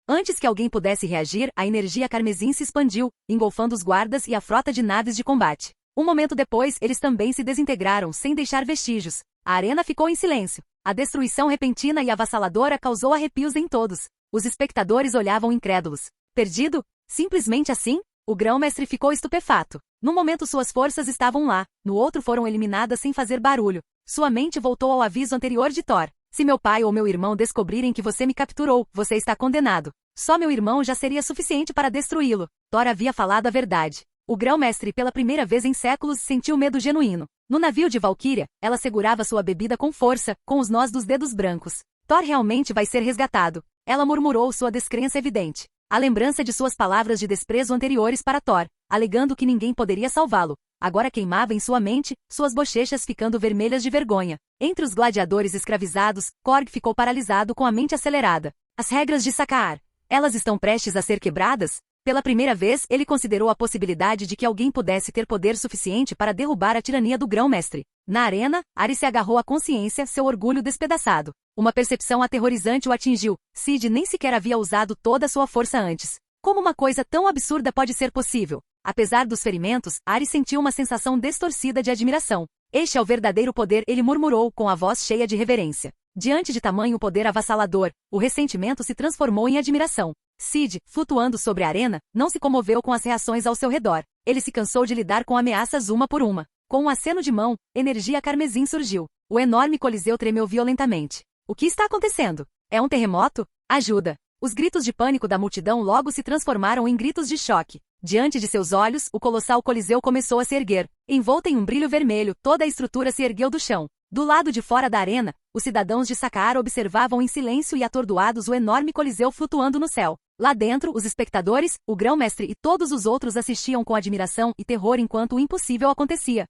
Antes que alguém pudesse reagir, a energia carmesim se expandiu, engolfando os guardas e a frota de naves de combate. Um momento depois, eles também se desintegraram sem deixar vestígios. A arena ficou em silêncio. A destruição repentina e avassaladora causou arrepios em todos. Os espectadores olhavam incrédulos. Perdido? Simplesmente assim? O grão-mestre ficou estupefato. No momento suas forças estavam lá, no outro foram eliminadas sem fazer barulho. Sua mente voltou ao aviso anterior de Thor. Se meu pai ou meu irmão descobrirem que você me capturou, você está condenado. Só meu irmão já seria suficiente para destruí-lo. Thor havia falado a verdade. O grão-mestre pela primeira vez em séculos sentiu medo genuíno. No navio de Valkyria, ela segurava sua bebida com força, com os nós dos dedos brancos. Thor realmente vai ser resgatado. Ela murmurou sua descrença evidente. A lembrança de suas palavras de desprezo anteriores para Thor, alegando que ninguém poderia salvá-lo, agora queimava em sua mente, suas bochechas ficando vermelhas de vergonha. Entre os gladiadores escravizados, Korg ficou paralisado com a mente acelerada. As regras de Sakaar. Elas estão prestes a ser quebradas? Pela primeira vez, ele considerou a possibilidade de que alguém pudesse ter poder suficiente para derrubar a tirania do grão-mestre. Na arena, Ares se agarrou à consciência, seu orgulho despedaçado. Uma percepção aterrorizante o atingiu. Sid nem sequer havia usado toda a sua força antes. Como uma coisa tão absurda pode ser possível? Apesar dos ferimentos, Ares sentiu uma sensação distorcida de admiração. Este é o verdadeiro poder, ele murmurou com a voz cheia de reverência. Diante de tamanho poder avassalador, o ressentimento se transformou em admiração. Sid, flutuando sobre a arena, não se comoveu com as reações ao seu redor. Ele se cansou de lidar com ameaças uma por uma. Com um aceno de mão, energia carmesim surgiu. O enorme coliseu tremeu violentamente. O que está acontecendo? É um terremoto? Ajuda! Os gritos de pânico da multidão logo se transformaram em gritos de choque. Diante de seus olhos, o colossal coliseu começou a se erguer. Envolta em um brilho vermelho, toda a estrutura se ergueu do chão. Do lado de fora da arena, os cidadãos de Sakaar observavam em silêncio e atordoados o enorme coliseu flutuando no céu. Lá dentro, os espectadores, o grão-mestre e todos os outros assistiam com admiração e terror enquanto o impossível acontecia.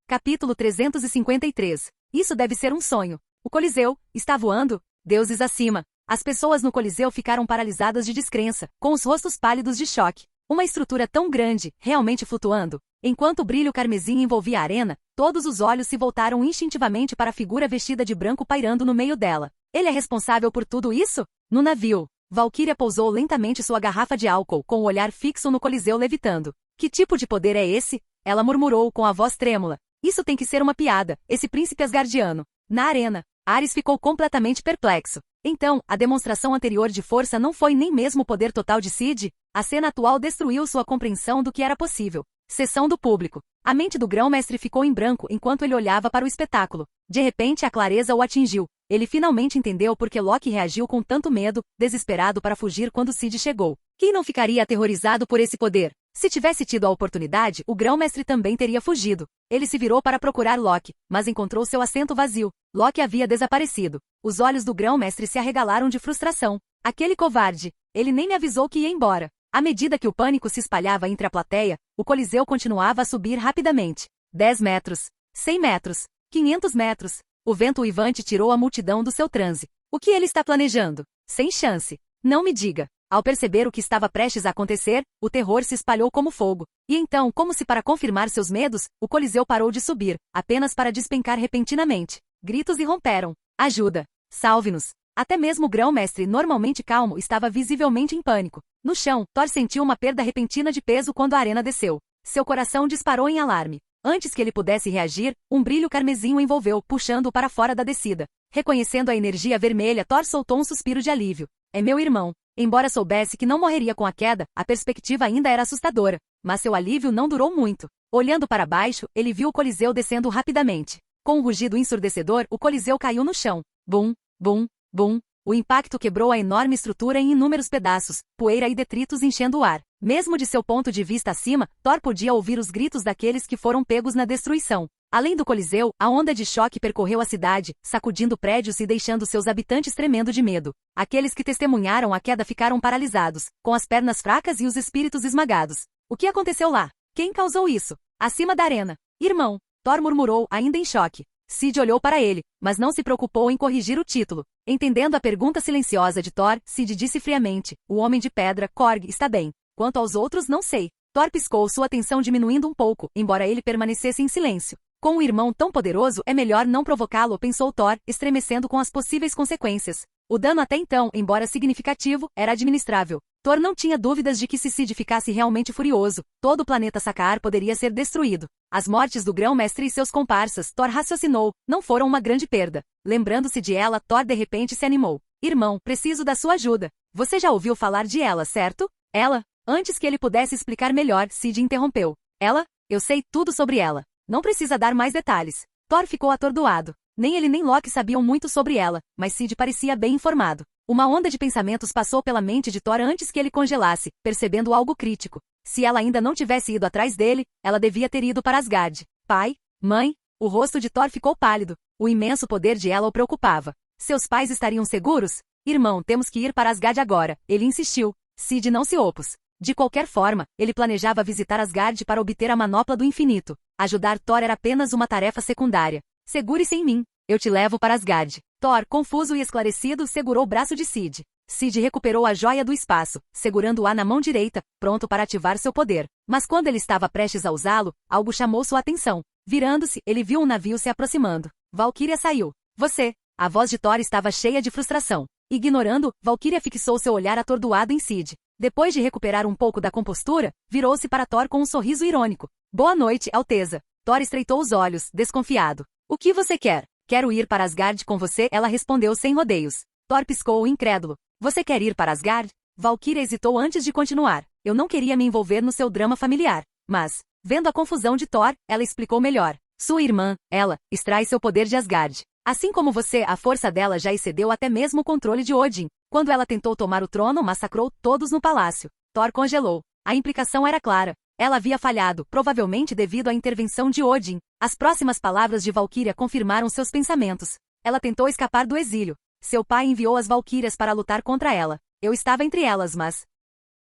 Capítulo 353. Isso deve ser um sonho. O coliseu está voando? Deuses acima. As pessoas no coliseu ficaram paralisadas de descrença, com os rostos pálidos de choque. Uma estrutura tão grande, realmente flutuando. Enquanto o brilho carmesim envolvia a arena, todos os olhos se voltaram instintivamente para a figura vestida de branco pairando no meio dela. Ele é responsável por tudo isso? No navio, Valkyria pousou lentamente sua garrafa de álcool com o olhar fixo no coliseu levitando. Que tipo de poder é esse? Ela murmurou com a voz trêmula. Isso tem que ser uma piada, esse príncipe asgardiano. Na arena, Ares ficou completamente perplexo. Então, a demonstração anterior de força não foi nem mesmo o poder total de Sid? A cena atual destruiu sua compreensão do que era possível. Sessão do público. A mente do grão-mestre ficou em branco enquanto ele olhava para o espetáculo. De repente a clareza o atingiu. Ele finalmente entendeu por que Loki reagiu com tanto medo, desesperado para fugir quando Sid chegou. Quem não ficaria aterrorizado por esse poder? Se tivesse tido a oportunidade, o grão-mestre também teria fugido. Ele se virou para procurar Loki, mas encontrou seu assento vazio. Loki havia desaparecido. Os olhos do grão-mestre se arregalaram de frustração. Aquele covarde! Ele nem me avisou que ia embora. À medida que o pânico se espalhava entre a plateia, o coliseu continuava a subir rapidamente. 10 metros. 100 metros. 500 metros. O vento uivante tirou a multidão do seu transe. O que ele está planejando? Sem chance. Não me diga. Ao perceber o que estava prestes a acontecer, o terror se espalhou como fogo. E então, como se para confirmar seus medos, o coliseu parou de subir, apenas para despencar repentinamente. Gritos irromperam. Ajuda! Salve-nos! Até mesmo o grão-mestre, normalmente calmo, estava visivelmente em pânico. No chão, Thor sentiu uma perda repentina de peso quando a arena desceu. Seu coração disparou em alarme. Antes que ele pudesse reagir, um brilho carmesim o envolveu, puxando-o para fora da descida. Reconhecendo a energia vermelha, Thor soltou um suspiro de alívio. É meu irmão. Embora soubesse que não morreria com a queda, a perspectiva ainda era assustadora. Mas seu alívio não durou muito. Olhando para baixo, ele viu o Coliseu descendo rapidamente. Com um rugido ensurdecedor, o Coliseu caiu no chão. Bum, bum, bum. O impacto quebrou a enorme estrutura em inúmeros pedaços, poeira e detritos enchendo o ar. Mesmo de seu ponto de vista acima, Thor podia ouvir os gritos daqueles que foram pegos na destruição. Além do Coliseu, a onda de choque percorreu a cidade, sacudindo prédios e deixando seus habitantes tremendo de medo. Aqueles que testemunharam a queda ficaram paralisados, com as pernas fracas e os espíritos esmagados. O que aconteceu lá? Quem causou isso? Acima da arena. Irmão, Thor murmurou, ainda em choque. Sid olhou para ele, mas não se preocupou em corrigir o título. Entendendo a pergunta silenciosa de Thor, Sid disse friamente, o Homem de Pedra, Korg, está bem. Quanto aos outros, não sei. Thor piscou, sua atenção diminuindo um pouco, embora ele permanecesse em silêncio. Com um irmão tão poderoso, é melhor não provocá-lo, pensou Thor, estremecendo com as possíveis consequências. O dano até então, embora significativo, era administrável. Thor não tinha dúvidas de que se Sid ficasse realmente furioso, todo o planeta Sakaar poderia ser destruído. As mortes do Grão-Mestre e seus comparsas, Thor raciocinou, não foram uma grande perda. Lembrando-se de ela, Thor de repente se animou. Irmão, preciso da sua ajuda. Você já ouviu falar de ela, certo? Ela? Antes que ele pudesse explicar melhor, Sid interrompeu. Ela? Eu sei tudo sobre ela. Não precisa dar mais detalhes. Thor ficou atordoado. Nem ele nem Loki sabiam muito sobre ela, mas Sid parecia bem informado. Uma onda de pensamentos passou pela mente de Thor antes que ele congelasse, percebendo algo crítico. Se ela ainda não tivesse ido atrás dele, ela devia ter ido para Asgard. Pai? Mãe? O rosto de Thor ficou pálido. O imenso poder de ela o preocupava. Seus pais estariam seguros? Irmão, temos que ir para Asgard agora. Ele insistiu. Sid não se opôs. De qualquer forma, ele planejava visitar Asgard para obter a manopla do infinito. Ajudar Thor era apenas uma tarefa secundária. Segure-se em mim. Eu te levo para Asgard. Thor, confuso e esclarecido, segurou o braço de Sid. Sid recuperou a joia do espaço, segurando-a na mão direita, pronto para ativar seu poder. Mas quando ele estava prestes a usá-lo, algo chamou sua atenção. Virando-se, ele viu um navio se aproximando. Valkyria saiu. Você. A voz de Thor estava cheia de frustração. Ignorando, Valkyria fixou seu olhar atordoado em Sid. Depois de recuperar um pouco da compostura, virou-se para Thor com um sorriso irônico. Boa noite, Alteza. Thor estreitou os olhos, desconfiado. O que você quer? Quero ir para Asgard com você, ela respondeu sem rodeios. Thor piscou, incrédulo. Você quer ir para Asgard? Valkyria hesitou antes de continuar. Eu não queria me envolver no seu drama familiar. Mas, vendo a confusão de Thor, ela explicou melhor. Sua irmã, ela, extrai seu poder de Asgard. Assim como você, a força dela já excedeu até mesmo o controle de Odin. Quando ela tentou tomar o trono, massacrou todos no palácio. Thor congelou. A implicação era clara. Ela havia falhado, provavelmente devido à intervenção de Odin. As próximas palavras de Valkyria confirmaram seus pensamentos. Ela tentou escapar do exílio. Seu pai enviou as Valquírias para lutar contra ela. Eu estava entre elas, mas...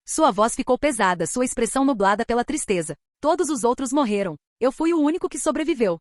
Sua voz ficou pesada, sua expressão nublada pela tristeza. Todos os outros morreram. Eu fui o único que sobreviveu.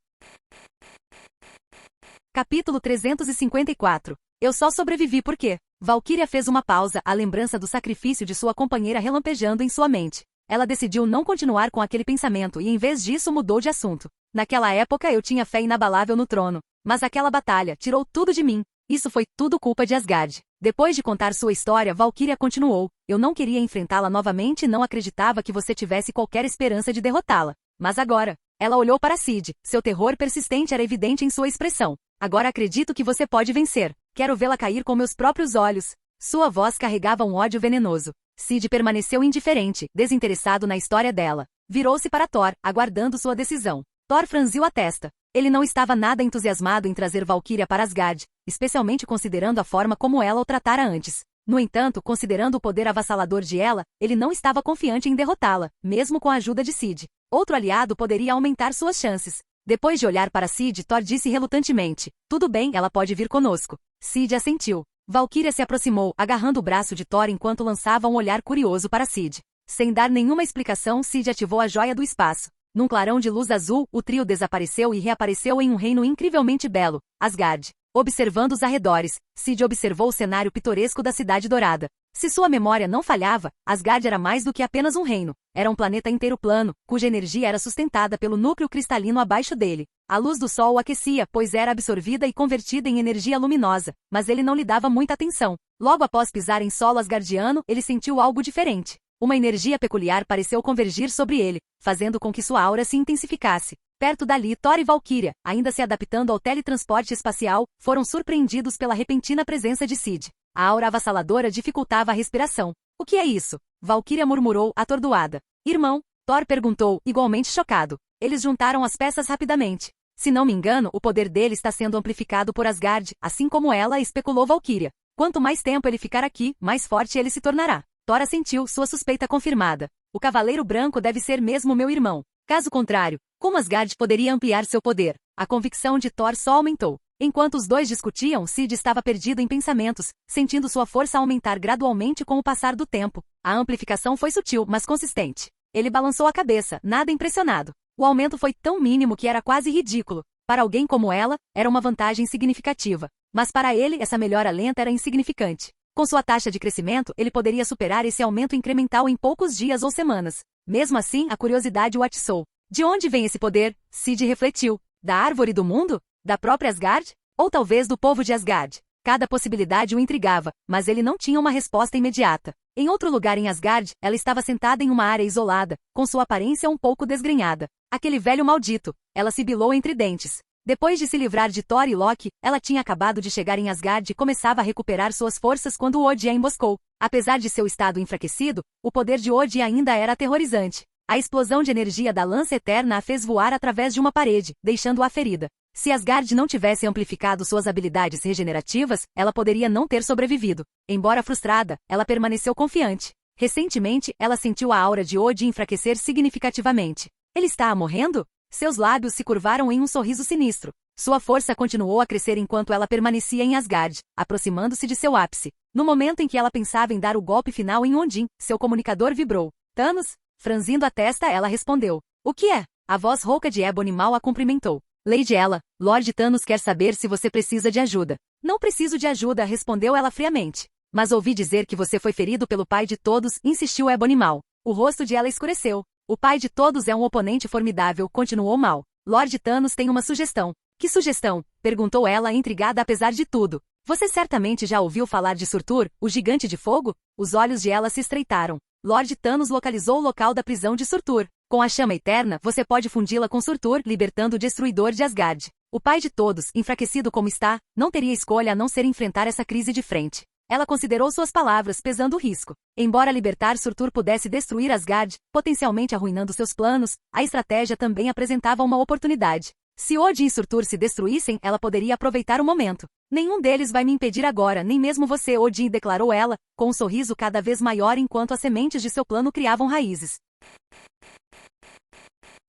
Capítulo 354. Eu só sobrevivi porque... Valkyria fez uma pausa, a lembrança do sacrifício de sua companheira relampejando em sua mente. Ela decidiu não continuar com aquele pensamento e em vez disso mudou de assunto. Naquela época eu tinha fé inabalável no trono. Mas aquela batalha tirou tudo de mim. Isso foi tudo culpa de Asgard. Depois de contar sua história, Valkyria continuou. Eu não queria enfrentá-la novamente e não acreditava que você tivesse qualquer esperança de derrotá-la. Mas agora... Ela olhou para Sid. Seu terror persistente era evidente em sua expressão. Agora acredito que você pode vencer. Quero vê-la cair com meus próprios olhos. Sua voz carregava um ódio venenoso. Sid permaneceu indiferente, desinteressado na história dela. Virou-se para Thor, aguardando sua decisão. Thor franziu a testa. Ele não estava nada entusiasmado em trazer Valkyria para Asgard, especialmente considerando a forma como ela o tratara antes. No entanto, considerando o poder avassalador de ela, ele não estava confiante em derrotá-la, mesmo com a ajuda de Sid. Outro aliado poderia aumentar suas chances. Depois de olhar para Sid, Thor disse relutantemente, tudo bem, ela pode vir conosco. Sid assentiu. Valkyria se aproximou, agarrando o braço de Thor enquanto lançava um olhar curioso para Sid. Sem dar nenhuma explicação, Sid ativou a joia do espaço. Num clarão de luz azul, o trio desapareceu e reapareceu em um reino incrivelmente belo, Asgard. Observando os arredores, Sid observou o cenário pitoresco da Cidade Dourada. Se sua memória não falhava, Asgard era mais do que apenas um reino. Era um planeta inteiro plano, cuja energia era sustentada pelo núcleo cristalino abaixo dele. A luz do sol o aquecia, pois era absorvida e convertida em energia luminosa, mas ele não lhe dava muita atenção. Logo após pisar em solo asgardiano, ele sentiu algo diferente. Uma energia peculiar pareceu convergir sobre ele, fazendo com que sua aura se intensificasse. Perto dali, Thor e Valkyria, ainda se adaptando ao teletransporte espacial, foram surpreendidos pela repentina presença de Cid. A aura avassaladora dificultava a respiração. O que é isso? Valkyria murmurou, atordoada. Irmão? Thor perguntou, igualmente chocado. Eles juntaram as peças rapidamente. Se não me engano, o poder dele está sendo amplificado por Asgard, assim como ela, especulou Valkyria. Quanto mais tempo ele ficar aqui, mais forte ele se tornará. Thor assentiu, sua suspeita confirmada. O Cavaleiro Branco deve ser mesmo meu irmão. Caso contrário, como Asgard poderia ampliar seu poder? A convicção de Thor só aumentou. Enquanto os dois discutiam, Cid estava perdido em pensamentos, sentindo sua força aumentar gradualmente com o passar do tempo. A amplificação foi sutil, mas consistente. Ele balançou a cabeça, nada impressionado. O aumento foi tão mínimo que era quase ridículo. Para alguém como ela, era uma vantagem significativa. Mas para ele, essa melhora lenta era insignificante. Com sua taxa de crescimento, ele poderia superar esse aumento incremental em poucos dias ou semanas. Mesmo assim, a curiosidade o atiçou. De onde vem esse poder? Cid refletiu. Da árvore do mundo? Da própria Asgard? Ou talvez do povo de Asgard? Cada possibilidade o intrigava, mas ele não tinha uma resposta imediata. Em outro lugar em Asgard, ela estava sentada em uma área isolada, com sua aparência um pouco desgrenhada. Aquele velho maldito, ela sibilou entre dentes. Depois de se livrar de Thor e Loki, ela tinha acabado de chegar em Asgard e começava a recuperar suas forças quando Odin a emboscou. Apesar de seu estado enfraquecido, o poder de Odin ainda era aterrorizante. A explosão de energia da lança eterna a fez voar através de uma parede, deixando-a ferida. Se Asgard não tivesse amplificado suas habilidades regenerativas, ela poderia não ter sobrevivido. Embora frustrada, ela permaneceu confiante. Recentemente, ela sentiu a aura de Odin enfraquecer significativamente. Ele está morrendo? Seus lábios se curvaram em um sorriso sinistro. Sua força continuou a crescer enquanto ela permanecia em Asgard, aproximando-se de seu ápice. No momento em que ela pensava em dar o golpe final em Odin, seu comunicador vibrou. Thanos? Franzindo a testa, ela respondeu. O que é? A voz rouca de Ebony-Maw a cumprimentou. Lady Ella, Lord Thanos quer saber se você precisa de ajuda. Não preciso de ajuda, respondeu ela friamente. Mas ouvi dizer que você foi ferido pelo pai de todos, insistiu Ebony-Maw. O rosto de ela escureceu. O pai de todos é um oponente formidável, continuou Mal. Lord Thanos tem uma sugestão. Que sugestão? Perguntou ela, intrigada apesar de tudo. Você certamente já ouviu falar de Surtur, o gigante de fogo? Os olhos de ela se estreitaram. Lord Thanos localizou o local da prisão de Surtur. Com a chama eterna, você pode fundi-la com Surtur, libertando o destruidor de Asgard. O pai de todos, enfraquecido como está, não teria escolha a não ser enfrentar essa crise de frente. Ela considerou suas palavras, pesando o risco. Embora libertar Surtur pudesse destruir Asgard, potencialmente arruinando seus planos, a estratégia também apresentava uma oportunidade. Se Odin e Surtur se destruíssem, ela poderia aproveitar o momento. Nenhum deles vai me impedir agora, nem mesmo você, Odin, declarou ela, com um sorriso cada vez maior enquanto as sementes de seu plano criavam raízes.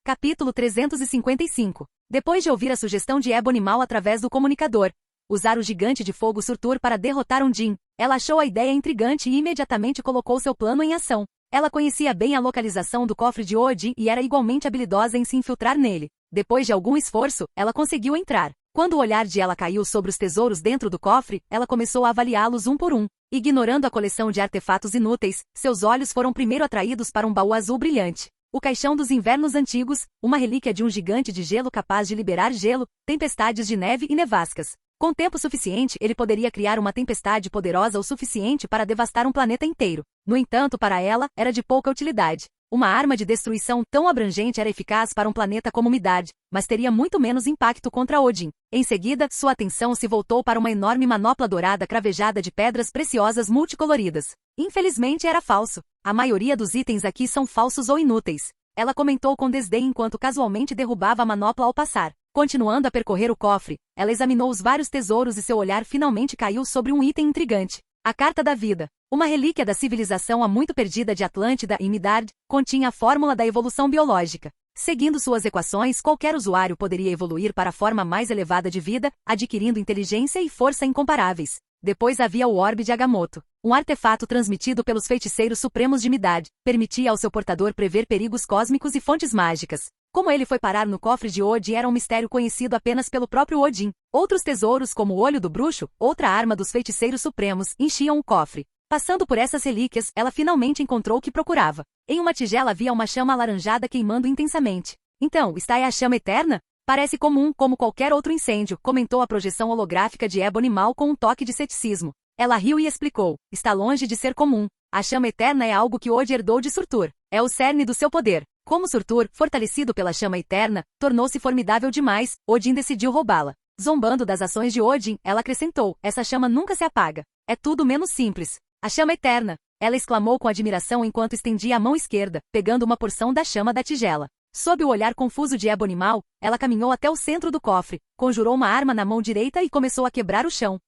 Capítulo 355. Depois de ouvir a sugestão de Ebony-Maw através do comunicador, usar o gigante de fogo Surtur para derrotar Odin, ela achou a ideia intrigante e imediatamente colocou seu plano em ação. Ela conhecia bem a localização do cofre de Odin e era igualmente habilidosa em se infiltrar nele. Depois de algum esforço, ela conseguiu entrar. Quando o olhar de ela caiu sobre os tesouros dentro do cofre, ela começou a avaliá-los um por um. Ignorando a coleção de artefatos inúteis, seus olhos foram primeiro atraídos para um baú azul brilhante. O caixão dos invernos antigos, uma relíquia de um gigante de gelo capaz de liberar gelo, tempestades de neve e nevascas. Com tempo suficiente, ele poderia criar uma tempestade poderosa o suficiente para devastar um planeta inteiro. No entanto, para ela, era de pouca utilidade. Uma arma de destruição tão abrangente era eficaz para um planeta como Midgard, mas teria muito menos impacto contra Odin. Em seguida, sua atenção se voltou para uma enorme manopla dourada cravejada de pedras preciosas multicoloridas. Infelizmente era falso. A maioria dos itens aqui são falsos ou inúteis. Ela comentou com desdém enquanto casualmente derrubava a manopla ao passar. Continuando a percorrer o cofre, ela examinou os vários tesouros e seu olhar finalmente caiu sobre um item intrigante. A Carta da Vida. Uma relíquia da civilização há muito perdida de Atlântida e Midgard, continha a fórmula da evolução biológica. Seguindo suas equações, qualquer usuário poderia evoluir para a forma mais elevada de vida, adquirindo inteligência e força incomparáveis. Depois havia o Orbe de Agamotto. Um artefato transmitido pelos feiticeiros supremos de Midgard, permitia ao seu portador prever perigos cósmicos e fontes mágicas. Como ele foi parar no cofre de Odin era um mistério conhecido apenas pelo próprio Odin. Outros tesouros, como o Olho do Bruxo, outra arma dos feiticeiros supremos, enchiam o cofre. Passando por essas relíquias, ela finalmente encontrou o que procurava. Em uma tigela havia uma chama alaranjada queimando intensamente. Então, está aí a chama eterna? Parece comum, como qualquer outro incêndio, comentou a projeção holográfica de Ebony-Maw com um toque de ceticismo. Ela riu e explicou, está longe de ser comum. A chama eterna é algo que Odin herdou de Surtur. É o cerne do seu poder. Como Surtur, fortalecido pela chama eterna, tornou-se formidável demais, Odin decidiu roubá-la. Zombando das ações de Odin, ela acrescentou: essa chama nunca se apaga. É tudo menos simples. A chama eterna. Ela exclamou com admiração enquanto estendia a mão esquerda, pegando uma porção da chama da tigela. Sob o olhar confuso de Ebonimal, ela caminhou até o centro do cofre, conjurou uma arma na mão direita e começou a quebrar o chão.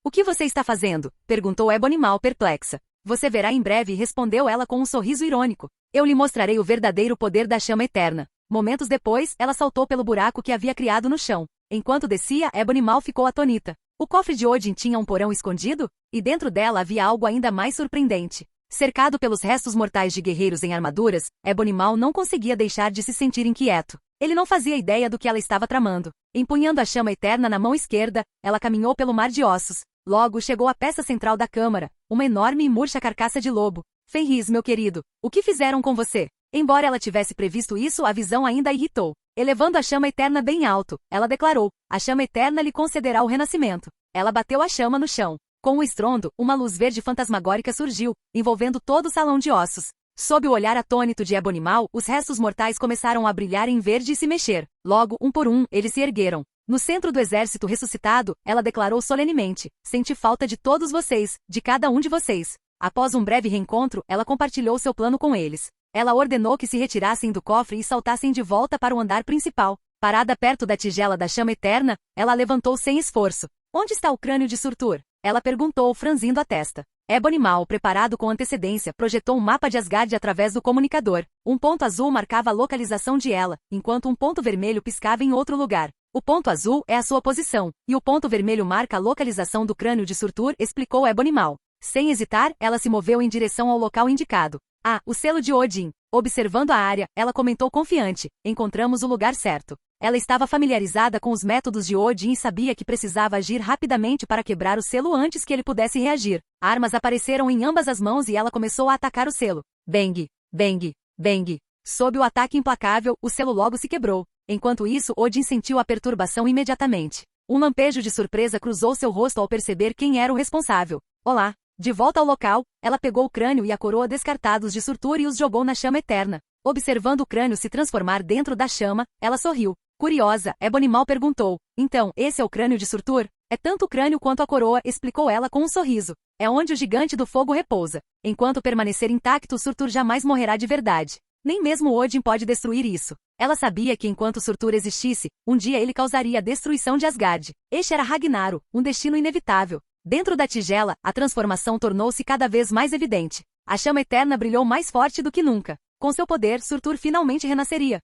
O que você está fazendo? Perguntou Ebonimal perplexa. Você verá em breve, respondeu ela com um sorriso irônico. Eu lhe mostrarei o verdadeiro poder da chama eterna. Momentos depois, ela saltou pelo buraco que havia criado no chão. Enquanto descia, Ebonimal ficou atônita. O cofre de Odin tinha um porão escondido? E dentro dela havia algo ainda mais surpreendente. Cercado pelos restos mortais de guerreiros em armaduras, Ebonimal não conseguia deixar de se sentir inquieto. Ele não fazia ideia do que ela estava tramando. Empunhando a chama eterna na mão esquerda, ela caminhou pelo mar de ossos. Logo chegou à peça central da câmara, uma enorme e murcha carcaça de lobo. Fenris, meu querido, o que fizeram com você? Embora ela tivesse previsto isso, a visão ainda a irritou. Elevando a chama eterna bem alto, ela declarou: a chama eterna lhe concederá o renascimento. Ela bateu a chama no chão. Com um estrondo, uma luz verde fantasmagórica surgiu, envolvendo todo o salão de ossos. Sob o olhar atônito de Ebonimal, os restos mortais começaram a brilhar em verde e se mexer. Logo, um por um, eles se ergueram. No centro do exército ressuscitado, ela declarou solenemente: senti falta de todos vocês, de cada um de vocês. Após um breve reencontro, ela compartilhou seu plano com eles. Ela ordenou que se retirassem do cofre e saltassem de volta para o andar principal. Parada perto da tigela da chama eterna, ela a levantou sem esforço. Onde está o crânio de Surtur? Ela perguntou, franzindo a testa. Ebonimal, preparado com antecedência, projetou um mapa de Asgard através do comunicador. Um ponto azul marcava a localização de ela, enquanto um ponto vermelho piscava em outro lugar. O ponto azul é a sua posição, e o ponto vermelho marca a localização do crânio de Surtur, explicou Ebonimal. Sem hesitar, ela se moveu em direção ao local indicado. Ah, o selo de Odin. Observando a área, ela comentou confiante: encontramos o lugar certo. Ela estava familiarizada com os métodos de Odin e sabia que precisava agir rapidamente para quebrar o selo antes que ele pudesse reagir. Armas apareceram em ambas as mãos e ela começou a atacar o selo. Bang, bang, bang. Sob o ataque implacável, o selo logo se quebrou. Enquanto isso, Odin sentiu a perturbação imediatamente. Um lampejo de surpresa cruzou seu rosto ao perceber quem era o responsável. Olá. De volta ao local, ela pegou o crânio e a coroa descartados de Surtur e os jogou na chama eterna. Observando o crânio se transformar dentro da chama, ela sorriu. Curiosa, Ebonimal perguntou: então, esse é o crânio de Surtur? É tanto o crânio quanto a coroa, explicou ela com um sorriso. É onde o gigante do fogo repousa. Enquanto permanecer intacto, Surtur jamais morrerá de verdade. Nem mesmo Odin pode destruir isso. Ela sabia que enquanto Surtur existisse, um dia ele causaria a destruição de Asgard. Este era Ragnarok, um destino inevitável. Dentro da tigela, a transformação tornou-se cada vez mais evidente. A chama eterna brilhou mais forte do que nunca. Com seu poder, Surtur finalmente renasceria.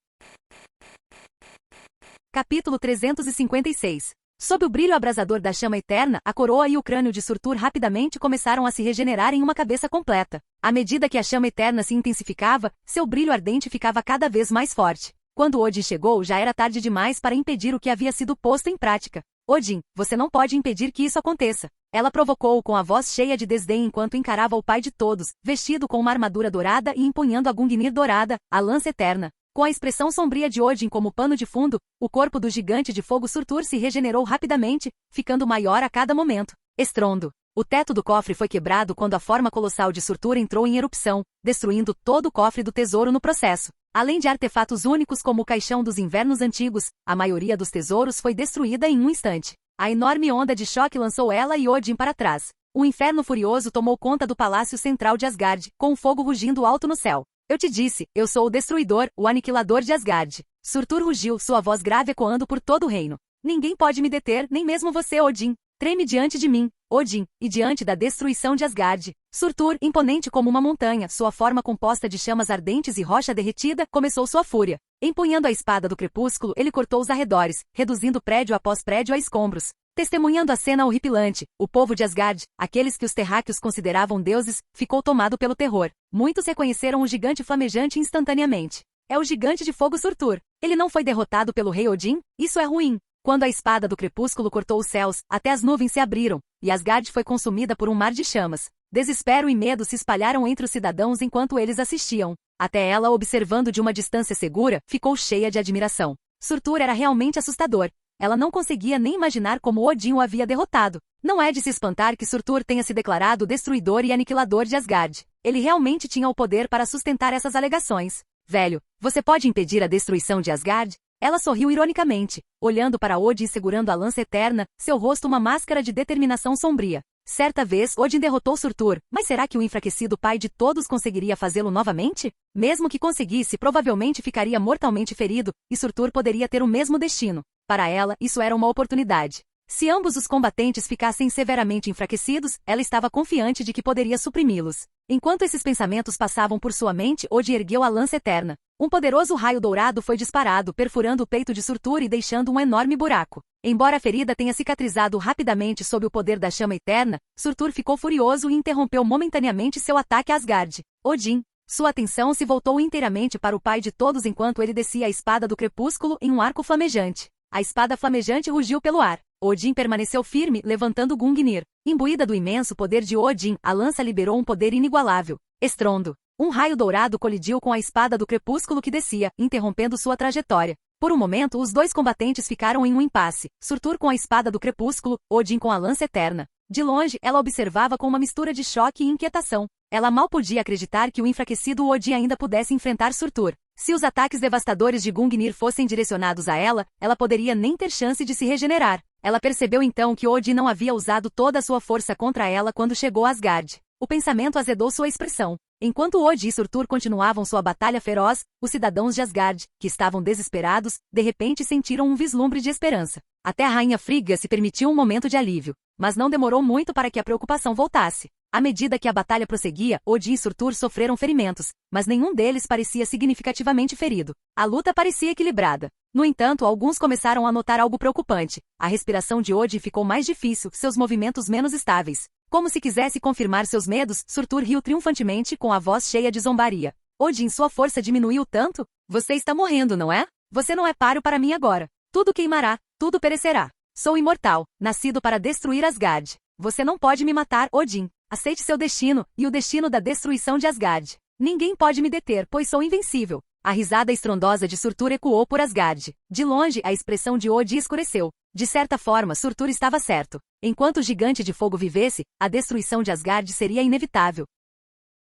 Capítulo 356. Sob o brilho abrasador da chama eterna, a coroa e o crânio de Surtur rapidamente começaram a se regenerar em uma cabeça completa. À medida que a chama eterna se intensificava, seu brilho ardente ficava cada vez mais forte. Quando Odin chegou, já era tarde demais para impedir o que havia sido posto em prática. Odin, você não pode impedir que isso aconteça. Ela provocou-o com a voz cheia de desdém enquanto encarava o pai de todos, vestido com uma armadura dourada e empunhando a Gungnir dourada, a lança eterna. Com a expressão sombria de Odin como pano de fundo, o corpo do gigante de fogo Surtur se regenerou rapidamente, ficando maior a cada momento. Estrondo. O teto do cofre foi quebrado quando a forma colossal de Surtur entrou em erupção, destruindo todo o cofre do tesouro no processo. Além de artefatos únicos como o caixão dos invernos antigos, a maioria dos tesouros foi destruída em um instante. A enorme onda de choque lançou ela e Odin para trás. O inferno furioso tomou conta do palácio central de Asgard, com o fogo rugindo alto no céu. Eu te disse, eu sou o destruidor, o aniquilador de Asgard. Surtur rugiu, sua voz grave ecoando por todo o reino. Ninguém pode me deter, nem mesmo você, Odin. Treme diante de mim, Odin, e diante da destruição de Asgard. Surtur, imponente como uma montanha, sua forma composta de chamas ardentes e rocha derretida, começou sua fúria. Empunhando a espada do crepúsculo, ele cortou os arredores, reduzindo prédio após prédio a escombros. Testemunhando a cena horripilante, o povo de Asgard, aqueles que os terráqueos consideravam deuses, ficou tomado pelo terror. Muitos reconheceram o gigante flamejante instantaneamente. É o gigante de fogo Surtur. Ele não foi derrotado pelo rei Odin? Isso é ruim. Quando a espada do crepúsculo cortou os céus, até as nuvens se abriram, e Asgard foi consumida por um mar de chamas. Desespero e medo se espalharam entre os cidadãos enquanto eles assistiam. Até ela, observando de uma distância segura, ficou cheia de admiração. Surtur era realmente assustador. Ela não conseguia nem imaginar como Odin o havia derrotado. Não é de se espantar que Surtur tenha se declarado o destruidor e aniquilador de Asgard. Ele realmente tinha o poder para sustentar essas alegações. Velho, você pode impedir a destruição de Asgard? Ela sorriu ironicamente, olhando para Odin segurando a lança eterna, seu rosto uma máscara de determinação sombria. Certa vez, Odin derrotou Surtur, mas será que o enfraquecido pai de todos conseguiria fazê-lo novamente? Mesmo que conseguisse, provavelmente ficaria mortalmente ferido, e Surtur poderia ter o mesmo destino. Para ela, isso era uma oportunidade. Se ambos os combatentes ficassem severamente enfraquecidos, ela estava confiante de que poderia suprimi-los. Enquanto esses pensamentos passavam por sua mente, Odin ergueu a lança eterna. Um poderoso raio dourado foi disparado, perfurando o peito de Surtur e deixando um enorme buraco. Embora a ferida tenha cicatrizado rapidamente sob o poder da chama eterna, Surtur ficou furioso e interrompeu momentaneamente seu ataque a Asgard. Odin. Sua atenção se voltou inteiramente para o pai de todos enquanto ele descia a espada do crepúsculo em um arco flamejante. A espada flamejante rugiu pelo ar. Odin permaneceu firme, levantando Gungnir. Imbuída do imenso poder de Odin, a lança liberou um poder inigualável. Estrondo. Um raio dourado colidiu com a espada do crepúsculo que descia, interrompendo sua trajetória. Por um momento, os dois combatentes ficaram em um impasse. Surtur com a espada do crepúsculo, Odin com a lança eterna. De longe, ela observava com uma mistura de choque e inquietação. Ela mal podia acreditar que o enfraquecido Odin ainda pudesse enfrentar Surtur. Se os ataques devastadores de Gungnir fossem direcionados a ela, ela poderia nem ter chance de se regenerar. Ela percebeu então que Odin não havia usado toda a sua força contra ela quando chegou a Asgard. O pensamento azedou sua expressão. Enquanto Odin e Surtur continuavam sua batalha feroz, os cidadãos de Asgard, que estavam desesperados, de repente sentiram um vislumbre de esperança. Até a rainha Frigga se permitiu um momento de alívio, mas não demorou muito para que a preocupação voltasse. À medida que a batalha prosseguia, Odin e Surtur sofreram ferimentos, mas nenhum deles parecia significativamente ferido. A luta parecia equilibrada. No entanto, alguns começaram a notar algo preocupante. A respiração de Odin ficou mais difícil, seus movimentos menos estáveis. Como se quisesse confirmar seus medos, Surtur riu triunfantemente com a voz cheia de zombaria. Odin, sua força diminuiu tanto? Você está morrendo, não é? Você não é páreo para mim agora. Tudo queimará, tudo perecerá. Sou imortal, nascido para destruir Asgard. Você não pode me matar, Odin. Aceite seu destino, e o destino da destruição de Asgard. Ninguém pode me deter, pois sou invencível. A risada estrondosa de Surtur ecoou por Asgard. De longe, a expressão de Odin escureceu. De certa forma, Surtur estava certo. Enquanto o gigante de fogo vivesse, a destruição de Asgard seria inevitável.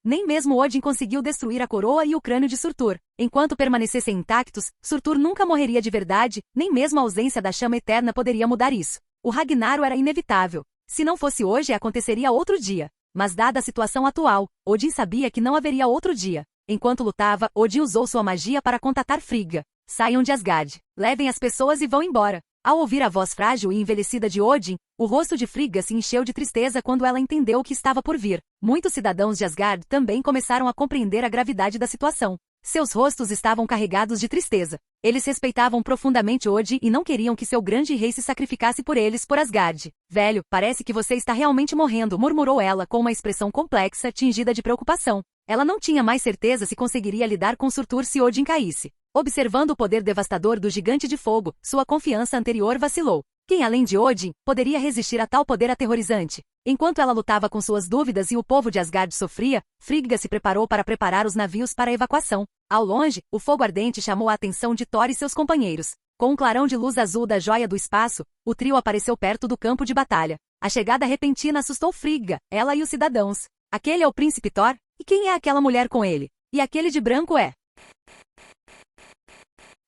Nem mesmo Odin conseguiu destruir a coroa e o crânio de Surtur. Enquanto permanecessem intactos, Surtur nunca morreria de verdade, nem mesmo a ausência da chama eterna poderia mudar isso. O Ragnarok era inevitável. Se não fosse hoje, aconteceria outro dia. Mas dada a situação atual, Odin sabia que não haveria outro dia. Enquanto lutava, Odin usou sua magia para contatar Frigga. Saiam de Asgard. Levem as pessoas e vão embora. Ao ouvir a voz frágil e envelhecida de Odin, o rosto de Frigga se encheu de tristeza quando ela entendeu o que estava por vir. Muitos cidadãos de Asgard também começaram a compreender a gravidade da situação. Seus rostos estavam carregados de tristeza. Eles respeitavam profundamente Odin e não queriam que seu grande rei se sacrificasse por eles por Asgard. Velho, parece que você está realmente morrendo, murmurou ela com uma expressão complexa, tingida de preocupação. Ela não tinha mais certeza se conseguiria lidar com Surtur se Odin caísse. Observando o poder devastador do gigante de fogo, sua confiança anterior vacilou. Quem além de Odin, poderia resistir a tal poder aterrorizante? Enquanto ela lutava com suas dúvidas e o povo de Asgard sofria, Frigga se preparou para preparar os navios para a evacuação. Ao longe, o fogo ardente chamou a atenção de Thor e seus companheiros. Com um clarão de luz azul da joia do espaço, o trio apareceu perto do campo de batalha. A chegada repentina assustou Frigga, ela e os cidadãos. Aquele é o príncipe Thor? E quem é aquela mulher com ele? E aquele de branco é...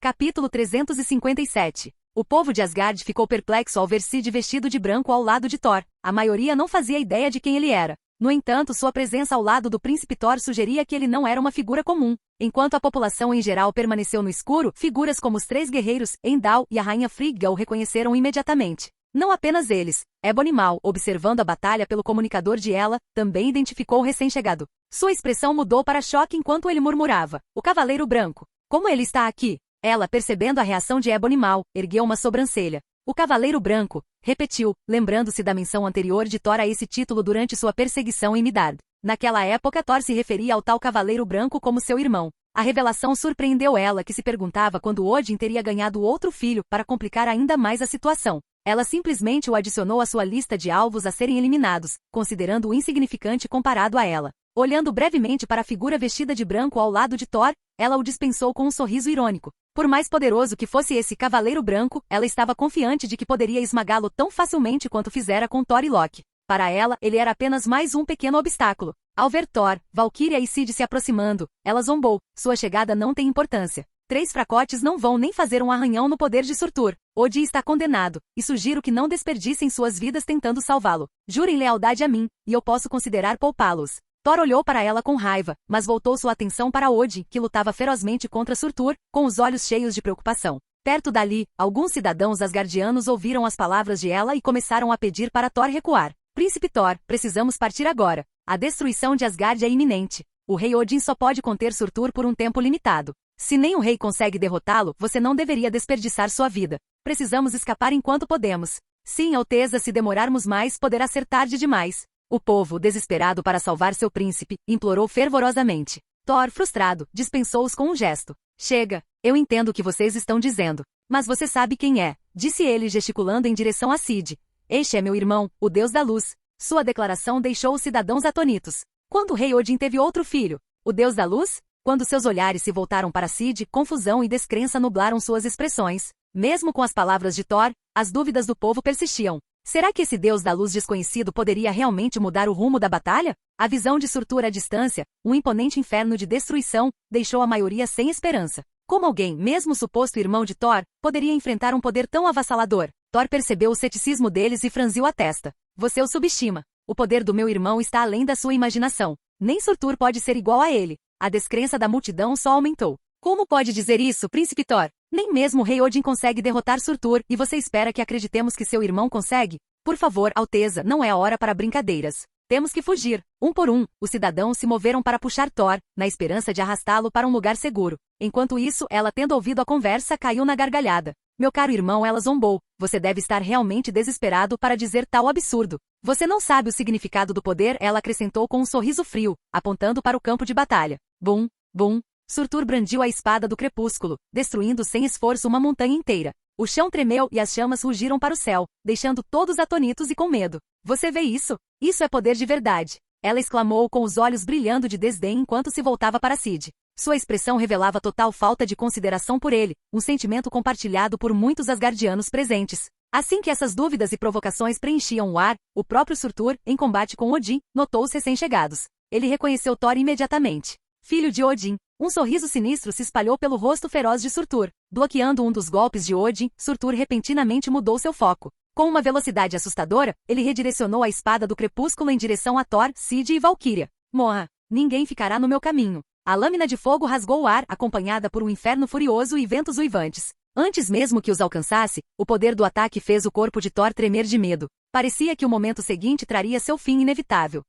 Capítulo 357. O povo de Asgard ficou perplexo ao ver Cid vestido de branco ao lado de Thor. A maioria não fazia ideia de quem ele era. No entanto, sua presença ao lado do príncipe Thor sugeria que ele não era uma figura comum. Enquanto a população em geral permaneceu no escuro, figuras como os três guerreiros, Heimdall e a rainha Frigga o reconheceram imediatamente. Não apenas eles. Ebonimal, observando a batalha pelo comunicador de Ela, também identificou o recém-chegado. Sua expressão mudou para choque enquanto ele murmurava. O Cavaleiro Branco. Como ele está aqui? Ela, percebendo a reação de Ebonimal, ergueu uma sobrancelha. O Cavaleiro Branco, repetiu, lembrando-se da menção anterior de Thor a esse título durante sua perseguição em Midgard. Naquela época, Thor se referia ao tal Cavaleiro Branco como seu irmão. A revelação surpreendeu ela, que se perguntava quando Odin teria ganhado outro filho para complicar ainda mais a situação. Ela simplesmente o adicionou à sua lista de alvos a serem eliminados, considerando-o insignificante comparado a ela. Olhando brevemente para a figura vestida de branco ao lado de Thor, ela o dispensou com um sorriso irônico. Por mais poderoso que fosse esse cavaleiro branco, ela estava confiante de que poderia esmagá-lo tão facilmente quanto fizera com Thor e Loki. Para ela, ele era apenas mais um pequeno obstáculo. Ao ver Thor, Valkyria e Cid se aproximando, ela zombou. Sua chegada não tem importância. 3 fracotes não vão nem fazer um arranhão no poder de Surtur. Odin está condenado, e sugiro que não desperdicem suas vidas tentando salvá-lo. Jurem lealdade a mim, e eu posso considerar poupá-los. Thor olhou para ela com raiva, mas voltou sua atenção para Odin, que lutava ferozmente contra Surtur, com os olhos cheios de preocupação. Perto dali, alguns cidadãos asgardianos ouviram as palavras de ela e começaram a pedir para Thor recuar. Príncipe Thor, precisamos partir agora. A destruição de Asgard é iminente. O rei Odin só pode conter Surtur por um tempo limitado. Se nem o rei consegue derrotá-lo, você não deveria desperdiçar sua vida. Precisamos escapar enquanto podemos. Sim, Alteza, se demorarmos mais, poderá ser tarde demais. O povo, desesperado para salvar seu príncipe, implorou fervorosamente. Thor, frustrado, dispensou-os com um gesto. Chega, eu entendo o que vocês estão dizendo. Mas você sabe quem é, disse ele gesticulando em direção a Cid. Este é meu irmão, o deus da luz. Sua declaração deixou os cidadãos atônitos. Quando o rei Odin teve outro filho, o deus da luz? Quando seus olhares se voltaram para Cid, confusão e descrença nublaram suas expressões. Mesmo com as palavras de Thor, as dúvidas do povo persistiam. Será que esse deus da luz desconhecido poderia realmente mudar o rumo da batalha? A visão de Surtur à distância, um imponente inferno de destruição, deixou a maioria sem esperança. Como alguém, mesmo suposto irmão de Thor, poderia enfrentar um poder tão avassalador? Thor percebeu o ceticismo deles e franziu a testa. Você o subestima. O poder do meu irmão está além da sua imaginação. Nem Surtur pode ser igual a ele. A descrença da multidão só aumentou. Como pode dizer isso, príncipe Thor? Nem mesmo o rei Odin consegue derrotar Surtur, e você espera que acreditemos que seu irmão consegue? Por favor, Alteza, não é a hora para brincadeiras. Temos que fugir. Um por um, os cidadãos se moveram para puxar Thor, na esperança de arrastá-lo para um lugar seguro. Enquanto isso, ela, tendo ouvido a conversa, caiu na gargalhada. Meu caro irmão, ela zombou. Você deve estar realmente desesperado para dizer tal absurdo. Você não sabe o significado do poder, ela acrescentou com um sorriso frio, apontando para o campo de batalha. Bum, bum. Surtur brandiu a espada do crepúsculo, destruindo sem esforço uma montanha inteira. O chão tremeu e as chamas rugiram para o céu, deixando todos atônitos e com medo. Você vê isso? Isso é poder de verdade. Ela exclamou com os olhos brilhando de desdém enquanto se voltava para Cid. Sua expressão revelava total falta de consideração por ele, um sentimento compartilhado por muitos asgardianos presentes. Assim que essas dúvidas e provocações preenchiam o ar, o próprio Surtur, em combate com Odin, notou os recém-chegados. Ele reconheceu Thor imediatamente. Filho de Odin. Um sorriso sinistro se espalhou pelo rosto feroz de Surtur. Bloqueando um dos golpes de Odin, Surtur repentinamente mudou seu foco. Com uma velocidade assustadora, ele redirecionou a espada do crepúsculo em direção a Thor, Cid e Valkyria. Morra! Ninguém ficará no meu caminho. A lâmina de fogo rasgou o ar, acompanhada por um inferno furioso e ventos uivantes. Antes mesmo que os alcançasse, o poder do ataque fez o corpo de Thor tremer de medo. Parecia que o momento seguinte traria seu fim inevitável.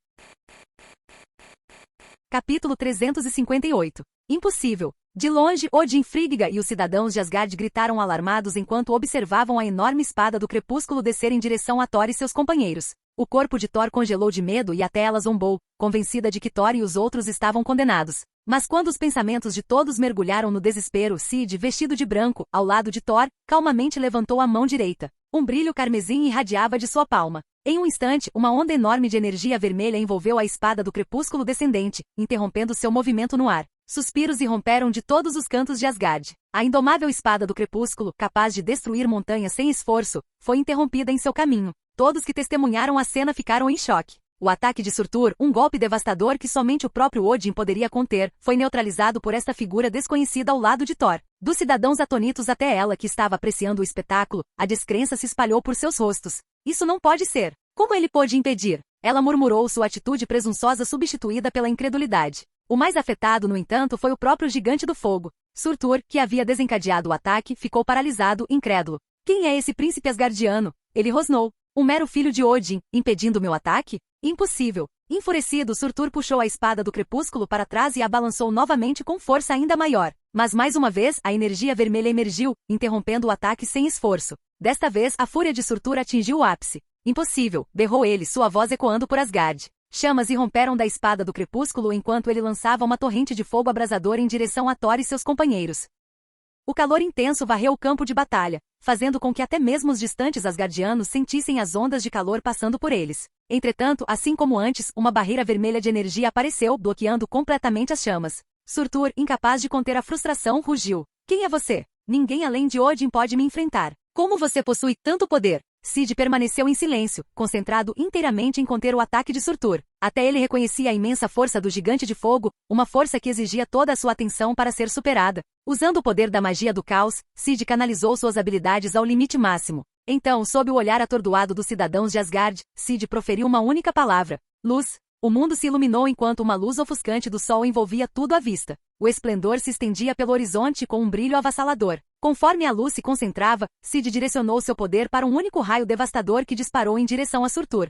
Capítulo 358. Impossível. De longe, Odin, Frigga e os cidadãos de Asgard gritaram alarmados enquanto observavam a enorme espada do crepúsculo descer em direção a Thor e seus companheiros. O corpo de Thor congelou de medo e até ela zombou, convencida de que Thor e os outros estavam condenados. Mas quando os pensamentos de todos mergulharam no desespero, Cid, vestido de branco, ao lado de Thor, calmamente levantou a mão direita. Um brilho carmesim irradiava de sua palma. Em um instante, uma onda enorme de energia vermelha envolveu a espada do crepúsculo descendente, interrompendo seu movimento no ar. Suspiros irromperam de todos os cantos de Asgard. A indomável espada do crepúsculo, capaz de destruir montanhas sem esforço, foi interrompida em seu caminho. Todos que testemunharam a cena ficaram em choque. O ataque de Surtur, um golpe devastador que somente o próprio Odin poderia conter, foi neutralizado por esta figura desconhecida ao lado de Thor. Dos cidadãos atônitos até ela que estava apreciando o espetáculo, a descrença se espalhou por seus rostos. Isso não pode ser. Como ele pôde impedir? Ela murmurou, sua atitude presunçosa substituída pela incredulidade. O mais afetado, no entanto, foi o próprio gigante do fogo. Surtur, que havia desencadeado o ataque, ficou paralisado, incrédulo. Quem é esse príncipe asgardiano? Ele rosnou. Um mero filho de Odin, impedindo meu ataque? Impossível. Enfurecido, Surtur puxou a espada do crepúsculo para trás e a balançou novamente com força ainda maior. Mas mais uma vez, a energia vermelha emergiu, interrompendo o ataque sem esforço. Desta vez, a fúria de Surtur atingiu o ápice. Impossível, berrou ele, sua voz ecoando por Asgard. Chamas irromperam da espada do crepúsculo enquanto ele lançava uma torrente de fogo abrasador em direção a Thor e seus companheiros. O calor intenso varreu o campo de batalha, fazendo com que até mesmo os distantes asgardianos sentissem as ondas de calor passando por eles. Entretanto, assim como antes, uma barreira vermelha de energia apareceu, bloqueando completamente as chamas. Surtur, incapaz de conter a frustração, rugiu. Quem é você? Ninguém além de Odin pode me enfrentar. Como você possui tanto poder? Cid permaneceu em silêncio, concentrado inteiramente em conter o ataque de Surtur. Até ele reconhecia a imensa força do gigante de fogo, uma força que exigia toda a sua atenção para ser superada. Usando o poder da magia do caos, Cid canalizou suas habilidades ao limite máximo. Então, sob o olhar atordoado dos cidadãos de Asgard, Cid proferiu uma única palavra: luz. O mundo se iluminou enquanto uma luz ofuscante do sol envolvia tudo à vista. O esplendor se estendia pelo horizonte com um brilho avassalador. Conforme a luz se concentrava, Cid direcionou seu poder para um único raio devastador que disparou em direção a Surtur.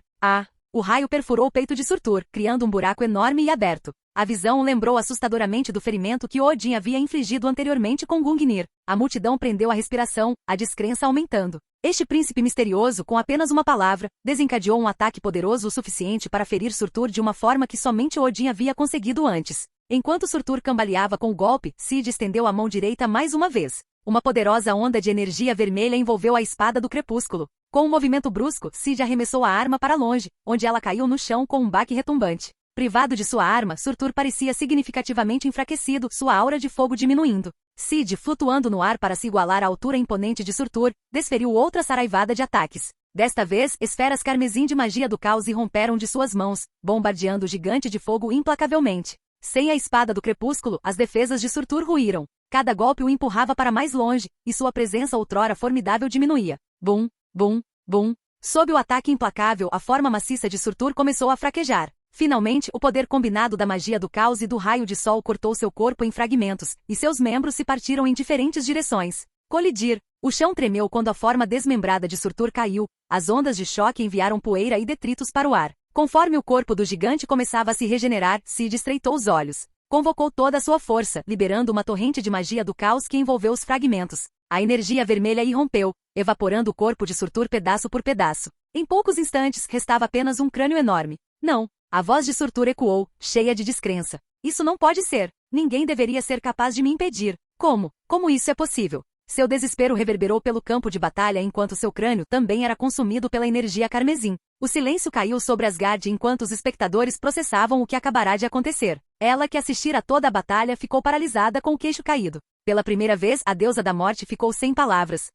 O raio perfurou o peito de Surtur, criando um buraco enorme e aberto. A visão o lembrou assustadoramente do ferimento que Odin havia infligido anteriormente com Gungnir. A multidão prendeu a respiração, a descrença aumentando. Este príncipe misterioso, com apenas uma palavra, desencadeou um ataque poderoso o suficiente para ferir Surtur de uma forma que somente Odin havia conseguido antes. Enquanto Surtur cambaleava com o golpe, Cid estendeu a mão direita mais uma vez. Uma poderosa onda de energia vermelha envolveu a espada do crepúsculo. Com um movimento brusco, Cid arremessou a arma para longe, onde ela caiu no chão com um baque retumbante. Privado de sua arma, Surtur parecia significativamente enfraquecido, sua aura de fogo diminuindo. Cid, flutuando no ar para se igualar à altura imponente de Surtur, desferiu outra saraivada de ataques. Desta vez, esferas carmesim de magia do caos irromperam de suas mãos, bombardeando o gigante de fogo implacavelmente. Sem a espada do crepúsculo, as defesas de Surtur ruíram. Cada golpe o empurrava para mais longe, e sua presença outrora formidável diminuía. Bum, bum, bum. Sob o ataque implacável, a forma maciça de Surtur começou a fraquejar. Finalmente, o poder combinado da magia do caos e do raio de sol cortou seu corpo em fragmentos, e seus membros se partiram em diferentes direções. Colidir. O chão tremeu quando a forma desmembrada de Surtur caiu, as ondas de choque enviaram poeira e detritos para o ar. Conforme o corpo do gigante começava a se regenerar, Cid estreitou os olhos. Convocou toda a sua força, liberando uma torrente de magia do caos que envolveu os fragmentos. A energia vermelha irrompeu, evaporando o corpo de Surtur pedaço por pedaço. Em poucos instantes, restava apenas um crânio enorme. Não. A voz de Surtur ecoou, cheia de descrença. Isso não pode ser. Ninguém deveria ser capaz de me impedir. Como? Como isso é possível? Seu desespero reverberou pelo campo de batalha enquanto seu crânio também era consumido pela energia carmesim. O silêncio caiu sobre Asgard enquanto os espectadores processavam o que acabará de acontecer. Ela, que assistira a toda a batalha, ficou paralisada com o queixo caído. Pela primeira vez, a deusa da morte ficou sem palavras.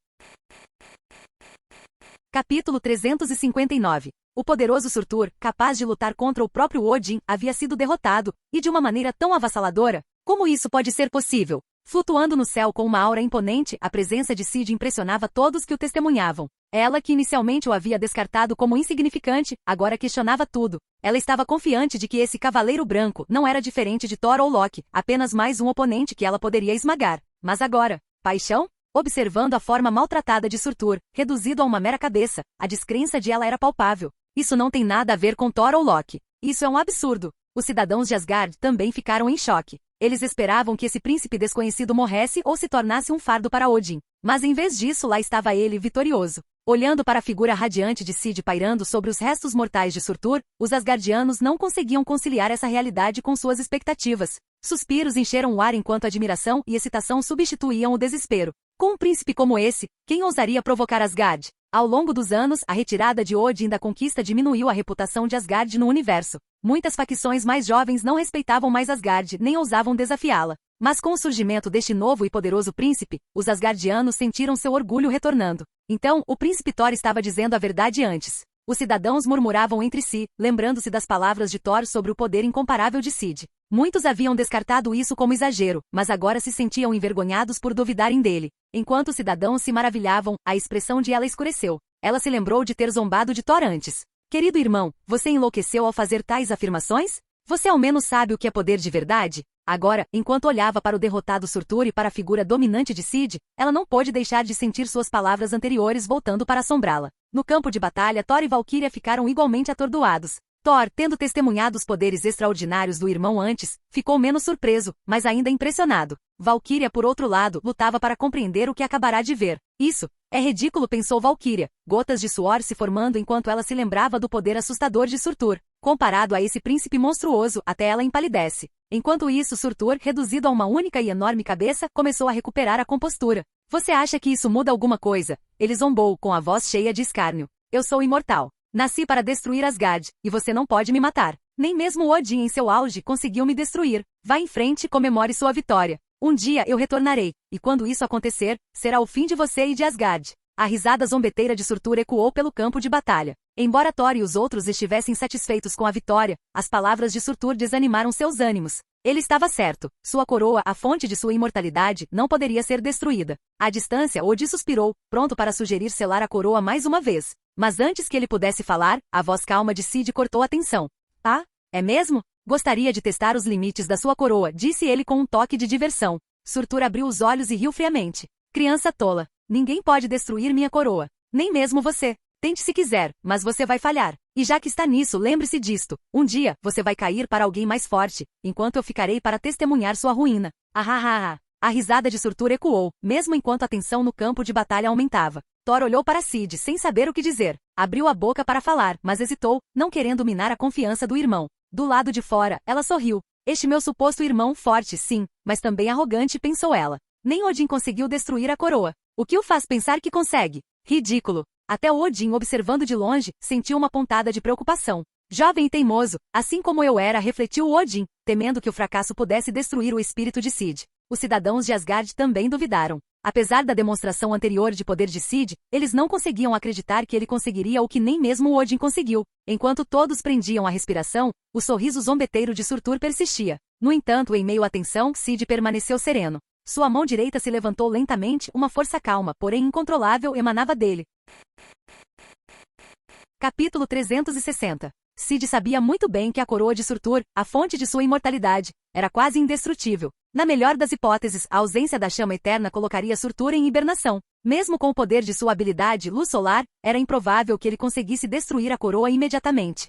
Capítulo 359. O poderoso Surtur, capaz de lutar contra o próprio Odin, havia sido derrotado, e de uma maneira tão avassaladora. Como isso pode ser possível? Flutuando no céu com uma aura imponente, a presença de Cid impressionava todos que o testemunhavam. Ela, que inicialmente o havia descartado como insignificante, agora questionava tudo. Ela estava confiante de que esse cavaleiro branco não era diferente de Thor ou Loki, apenas mais um oponente que ela poderia esmagar. Mas agora, paixão? Observando a forma maltratada de Surtur, reduzido a uma mera cabeça, a descrença de ela era palpável. Isso não tem nada a ver com Thor ou Loki. Isso é um absurdo. Os cidadãos de Asgard também ficaram em choque. Eles esperavam que esse príncipe desconhecido morresse ou se tornasse um fardo para Odin. Mas em vez disso, lá estava ele, vitorioso. Olhando para a figura radiante de Cid pairando sobre os restos mortais de Surtur, os asgardianos não conseguiam conciliar essa realidade com suas expectativas. Suspiros encheram o ar enquanto admiração e excitação substituíam o desespero. Com um príncipe como esse, quem ousaria provocar Asgard? Ao longo dos anos, a retirada de Odin da conquista diminuiu a reputação de Asgard no universo. Muitas facções mais jovens não respeitavam mais Asgard nem ousavam desafiá-la. Mas com o surgimento deste novo e poderoso príncipe, os asgardianos sentiram seu orgulho retornando. Então, o príncipe Thor estava dizendo a verdade antes. Os cidadãos murmuravam entre si, lembrando-se das palavras de Thor sobre o poder incomparável de Cid. Muitos haviam descartado isso como exagero, mas agora se sentiam envergonhados por duvidarem dele. Enquanto os cidadãos se maravilhavam, a expressão de ela escureceu. Ela se lembrou de ter zombado de Thor antes. Querido irmão, você enlouqueceu ao fazer tais afirmações? Você ao menos sabe o que é poder de verdade? Agora, enquanto olhava para o derrotado Surtur e para a figura dominante de Cid, ela não pôde deixar de sentir suas palavras anteriores voltando para assombrá-la. No campo de batalha, Thor e Valkyria ficaram igualmente atordoados. Thor, tendo testemunhado os poderes extraordinários do irmão antes, ficou menos surpreso, mas ainda impressionado. Valkyria, por outro lado, lutava para compreender o que acabará de ver. Isso é ridículo, pensou Valkyria, gotas de suor se formando enquanto ela se lembrava do poder assustador de Surtur. Comparado a esse príncipe monstruoso, até ela empalidece. Enquanto isso, Surtur, reduzido a uma única e enorme cabeça, começou a recuperar a compostura. Você acha que isso muda alguma coisa? Ele zombou com a voz cheia de escárnio. Eu sou imortal. Nasci para destruir Asgard, e você não pode me matar. Nem mesmo Odin em seu auge conseguiu me destruir. Vá em frente e comemore sua vitória. Um dia eu retornarei, e quando isso acontecer, será o fim de você e de Asgard. A risada zombeteira de Surtur ecoou pelo campo de batalha. Embora Thor e os outros estivessem satisfeitos com a vitória, as palavras de Surtur desanimaram seus ânimos. Ele estava certo. Sua coroa, a fonte de sua imortalidade, não poderia ser destruída. À distância, Odin suspirou, pronto para sugerir selar a coroa mais uma vez. Mas antes que ele pudesse falar, a voz calma de Cid cortou a tensão. Ah, é mesmo? Gostaria de testar os limites da sua coroa, disse ele com um toque de diversão. Surtur abriu os olhos e riu friamente. Criança tola. Ninguém pode destruir minha coroa. Nem mesmo você. Tente se quiser, mas você vai falhar. E já que está nisso, lembre-se disto. Um dia, você vai cair para alguém mais forte, enquanto eu ficarei para testemunhar sua ruína. Ah. A risada de Surtur ecoou, mesmo enquanto a tensão no campo de batalha aumentava. Thor olhou para Cid sem saber o que dizer. Abriu a boca para falar, mas hesitou, não querendo minar a confiança do irmão. Do lado de fora, ela sorriu. Este meu suposto irmão forte, sim, mas também arrogante, pensou ela. Nem Odin conseguiu destruir a coroa. O que o faz pensar que consegue? Ridículo. Até Odin, observando de longe, sentiu uma pontada de preocupação. Jovem e teimoso, assim como eu era, refletiu Odin, temendo que o fracasso pudesse destruir o espírito de Cid. Os cidadãos de Asgard também duvidaram. Apesar da demonstração anterior de poder de Cid, eles não conseguiam acreditar que ele conseguiria o que nem mesmo Odin conseguiu. Enquanto todos prendiam a respiração, o sorriso zombeteiro de Surtur persistia. No entanto, em meio à tensão, Cid permaneceu sereno. Sua mão direita se levantou lentamente, uma força calma, porém incontrolável, emanava dele. Capítulo 360. Cid sabia muito bem que a coroa de Surtur, a fonte de sua imortalidade, era quase indestrutível. Na melhor das hipóteses, a ausência da chama eterna colocaria Surtur em hibernação. Mesmo com o poder de sua habilidade luz solar, era improvável que ele conseguisse destruir a coroa imediatamente.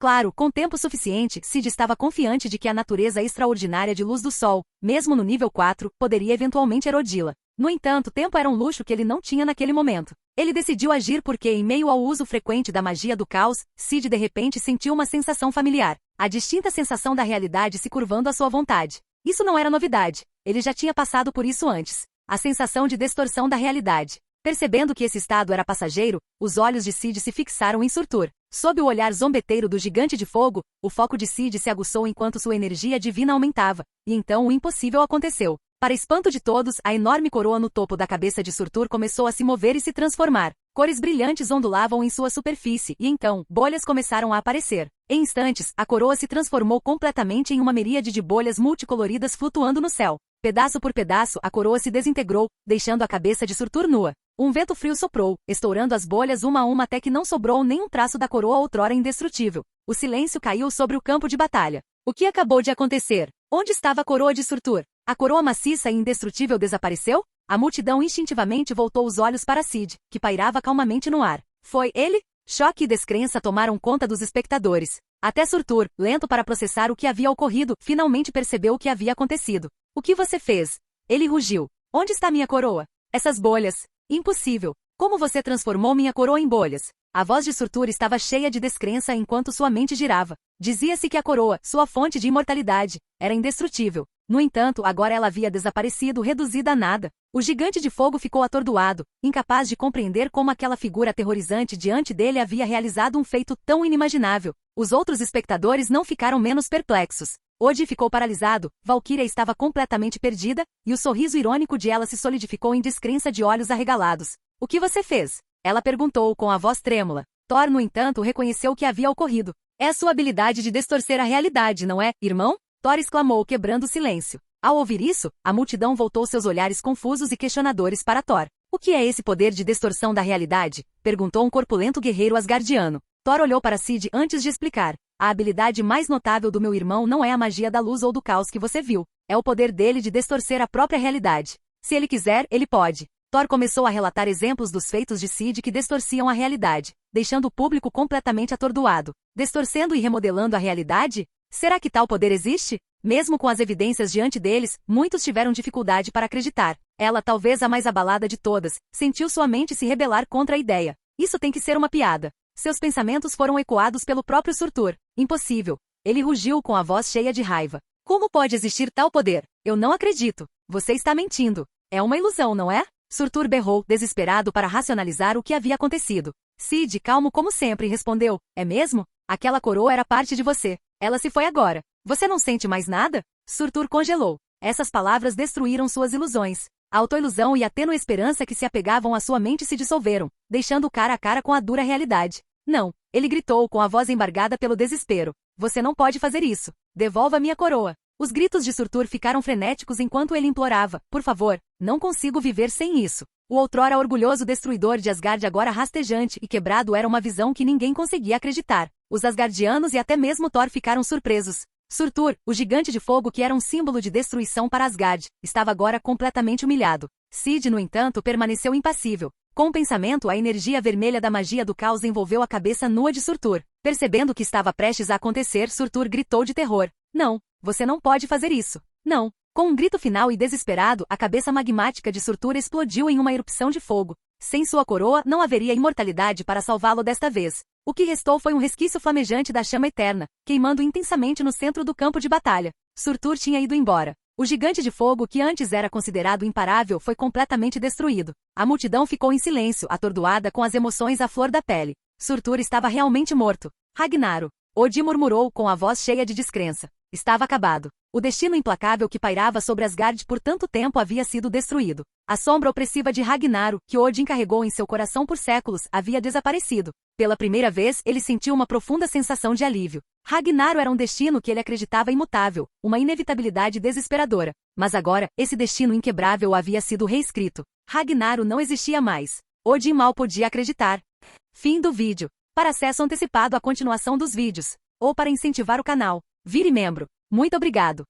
Claro, com tempo suficiente, Cid estava confiante de que a natureza extraordinária de luz do sol, mesmo no nível 4, poderia eventualmente erodi-la. No entanto, tempo era um luxo que ele não tinha naquele momento. Ele decidiu agir porque, em meio ao uso frequente da magia do caos, Cid de repente sentiu uma sensação familiar. A distinta sensação da realidade se curvando à sua vontade. Isso não era novidade. Ele já tinha passado por isso antes. A sensação de distorção da realidade. Percebendo que esse estado era passageiro, os olhos de Cid se fixaram em Surtur. Sob o olhar zombeteiro do gigante de fogo, o foco de Cid se aguçou enquanto sua energia divina aumentava, e então o impossível aconteceu. Para espanto de todos, a enorme coroa no topo da cabeça de Surtur começou a se mover e se transformar. Cores brilhantes ondulavam em sua superfície, e então, bolhas começaram a aparecer. Em instantes, a coroa se transformou completamente em uma miríade de bolhas multicoloridas flutuando no céu. Pedaço por pedaço, a coroa se desintegrou, deixando a cabeça de Surtur nua. Um vento frio soprou, estourando as bolhas uma a uma até que não sobrou nenhum traço da coroa outrora indestrutível. O silêncio caiu sobre o campo de batalha. O que acabou de acontecer? Onde estava a coroa de Surtur? A coroa maciça e indestrutível desapareceu? A multidão instintivamente voltou os olhos para Cid, que pairava calmamente no ar. Foi ele? Choque e descrença tomaram conta dos espectadores. Até Surtur, lento para processar o que havia ocorrido, finalmente percebeu o que havia acontecido. O que você fez? Ele rugiu. Onde está minha coroa? Essas bolhas. Impossível. Como você transformou minha coroa em bolhas? A voz de Surtur estava cheia de descrença enquanto sua mente girava. Dizia-se que a coroa, sua fonte de imortalidade, era indestrutível. No entanto, agora ela havia desaparecido, reduzida a nada. O gigante de fogo ficou atordoado, incapaz de compreender como aquela figura aterrorizante diante dele havia realizado um feito tão inimaginável. Os outros espectadores não ficaram menos perplexos. Odin ficou paralisado, Valkyria estava completamente perdida, e o sorriso irônico de ela se solidificou em descrença de olhos arregalados. O que você fez? Ela perguntou com a voz trêmula. Thor, no entanto, reconheceu o que havia ocorrido. É a sua habilidade de distorcer a realidade, não é, irmão? Thor exclamou, quebrando o silêncio. Ao ouvir isso, a multidão voltou seus olhares confusos e questionadores para Thor. O que é esse poder de distorção da realidade? Perguntou um corpulento guerreiro asgardiano. Thor olhou para Cid antes de explicar. A habilidade mais notável do meu irmão não é a magia da luz ou do caos que você viu. É o poder dele de distorcer a própria realidade. Se ele quiser, ele pode. Thor começou a relatar exemplos dos feitos de Cid que distorciam a realidade, deixando o público completamente atordoado. Distorcendo e remodelando a realidade? Será que tal poder existe? Mesmo com as evidências diante deles, muitos tiveram dificuldade para acreditar. Ela, talvez a mais abalada de todas, sentiu sua mente se rebelar contra a ideia. Isso tem que ser uma piada. Seus pensamentos foram ecoados pelo próprio Surtur. Impossível. Ele rugiu com a voz cheia de raiva. Como pode existir tal poder? Eu não acredito. Você está mentindo. É uma ilusão, não é? Surtur berrou, desesperado para racionalizar o que havia acontecido. Cid, calmo como sempre, respondeu. É mesmo? Aquela coroa era parte de você. Ela se foi agora. Você não sente mais nada? Surtur congelou. Essas palavras destruíram suas ilusões. A autoilusão e a tênue esperança que se apegavam à sua mente se dissolveram, deixando-o cara a cara com a dura realidade. Não, ele gritou com a voz embargada pelo desespero. Você não pode fazer isso. Devolva minha coroa. Os gritos de Surtur ficaram frenéticos enquanto ele implorava. Por favor, não consigo viver sem isso. O outrora orgulhoso destruidor de Asgard agora rastejante e quebrado era uma visão que ninguém conseguia acreditar. Os Asgardianos e até mesmo Thor ficaram surpresos. Surtur, o gigante de fogo que era um símbolo de destruição para Asgard, estava agora completamente humilhado. Cid, no entanto, permaneceu impassível. Com o pensamento, a energia vermelha da magia do caos envolveu a cabeça nua de Surtur. Percebendo o que estava prestes a acontecer, Surtur gritou de terror. Não, você não pode fazer isso. Não. Com um grito final e desesperado, a cabeça magmática de Surtur explodiu em uma erupção de fogo. Sem sua coroa, não haveria imortalidade para salvá-lo desta vez. O que restou foi um resquício flamejante da chama eterna, queimando intensamente no centro do campo de batalha. Surtur tinha ido embora. O gigante de fogo que antes era considerado imparável foi completamente destruído. A multidão ficou em silêncio, atordoada com as emoções à flor da pele. Surtur estava realmente morto. Ragnaro. Odin murmurou com a voz cheia de descrença. Estava acabado. O destino implacável que pairava sobre Asgard por tanto tempo havia sido destruído. A sombra opressiva de Ragnaro, que Odin carregou em seu coração por séculos, havia desaparecido. Pela primeira vez, ele sentiu uma profunda sensação de alívio. Ragnaro era um destino que ele acreditava imutável, uma inevitabilidade desesperadora. Mas agora, esse destino inquebrável havia sido reescrito. Ragnaro não existia mais. Odin mal podia acreditar. Fim do vídeo. Para acesso antecipado à continuação dos vídeos, ou para incentivar o canal, vire membro. Muito obrigado.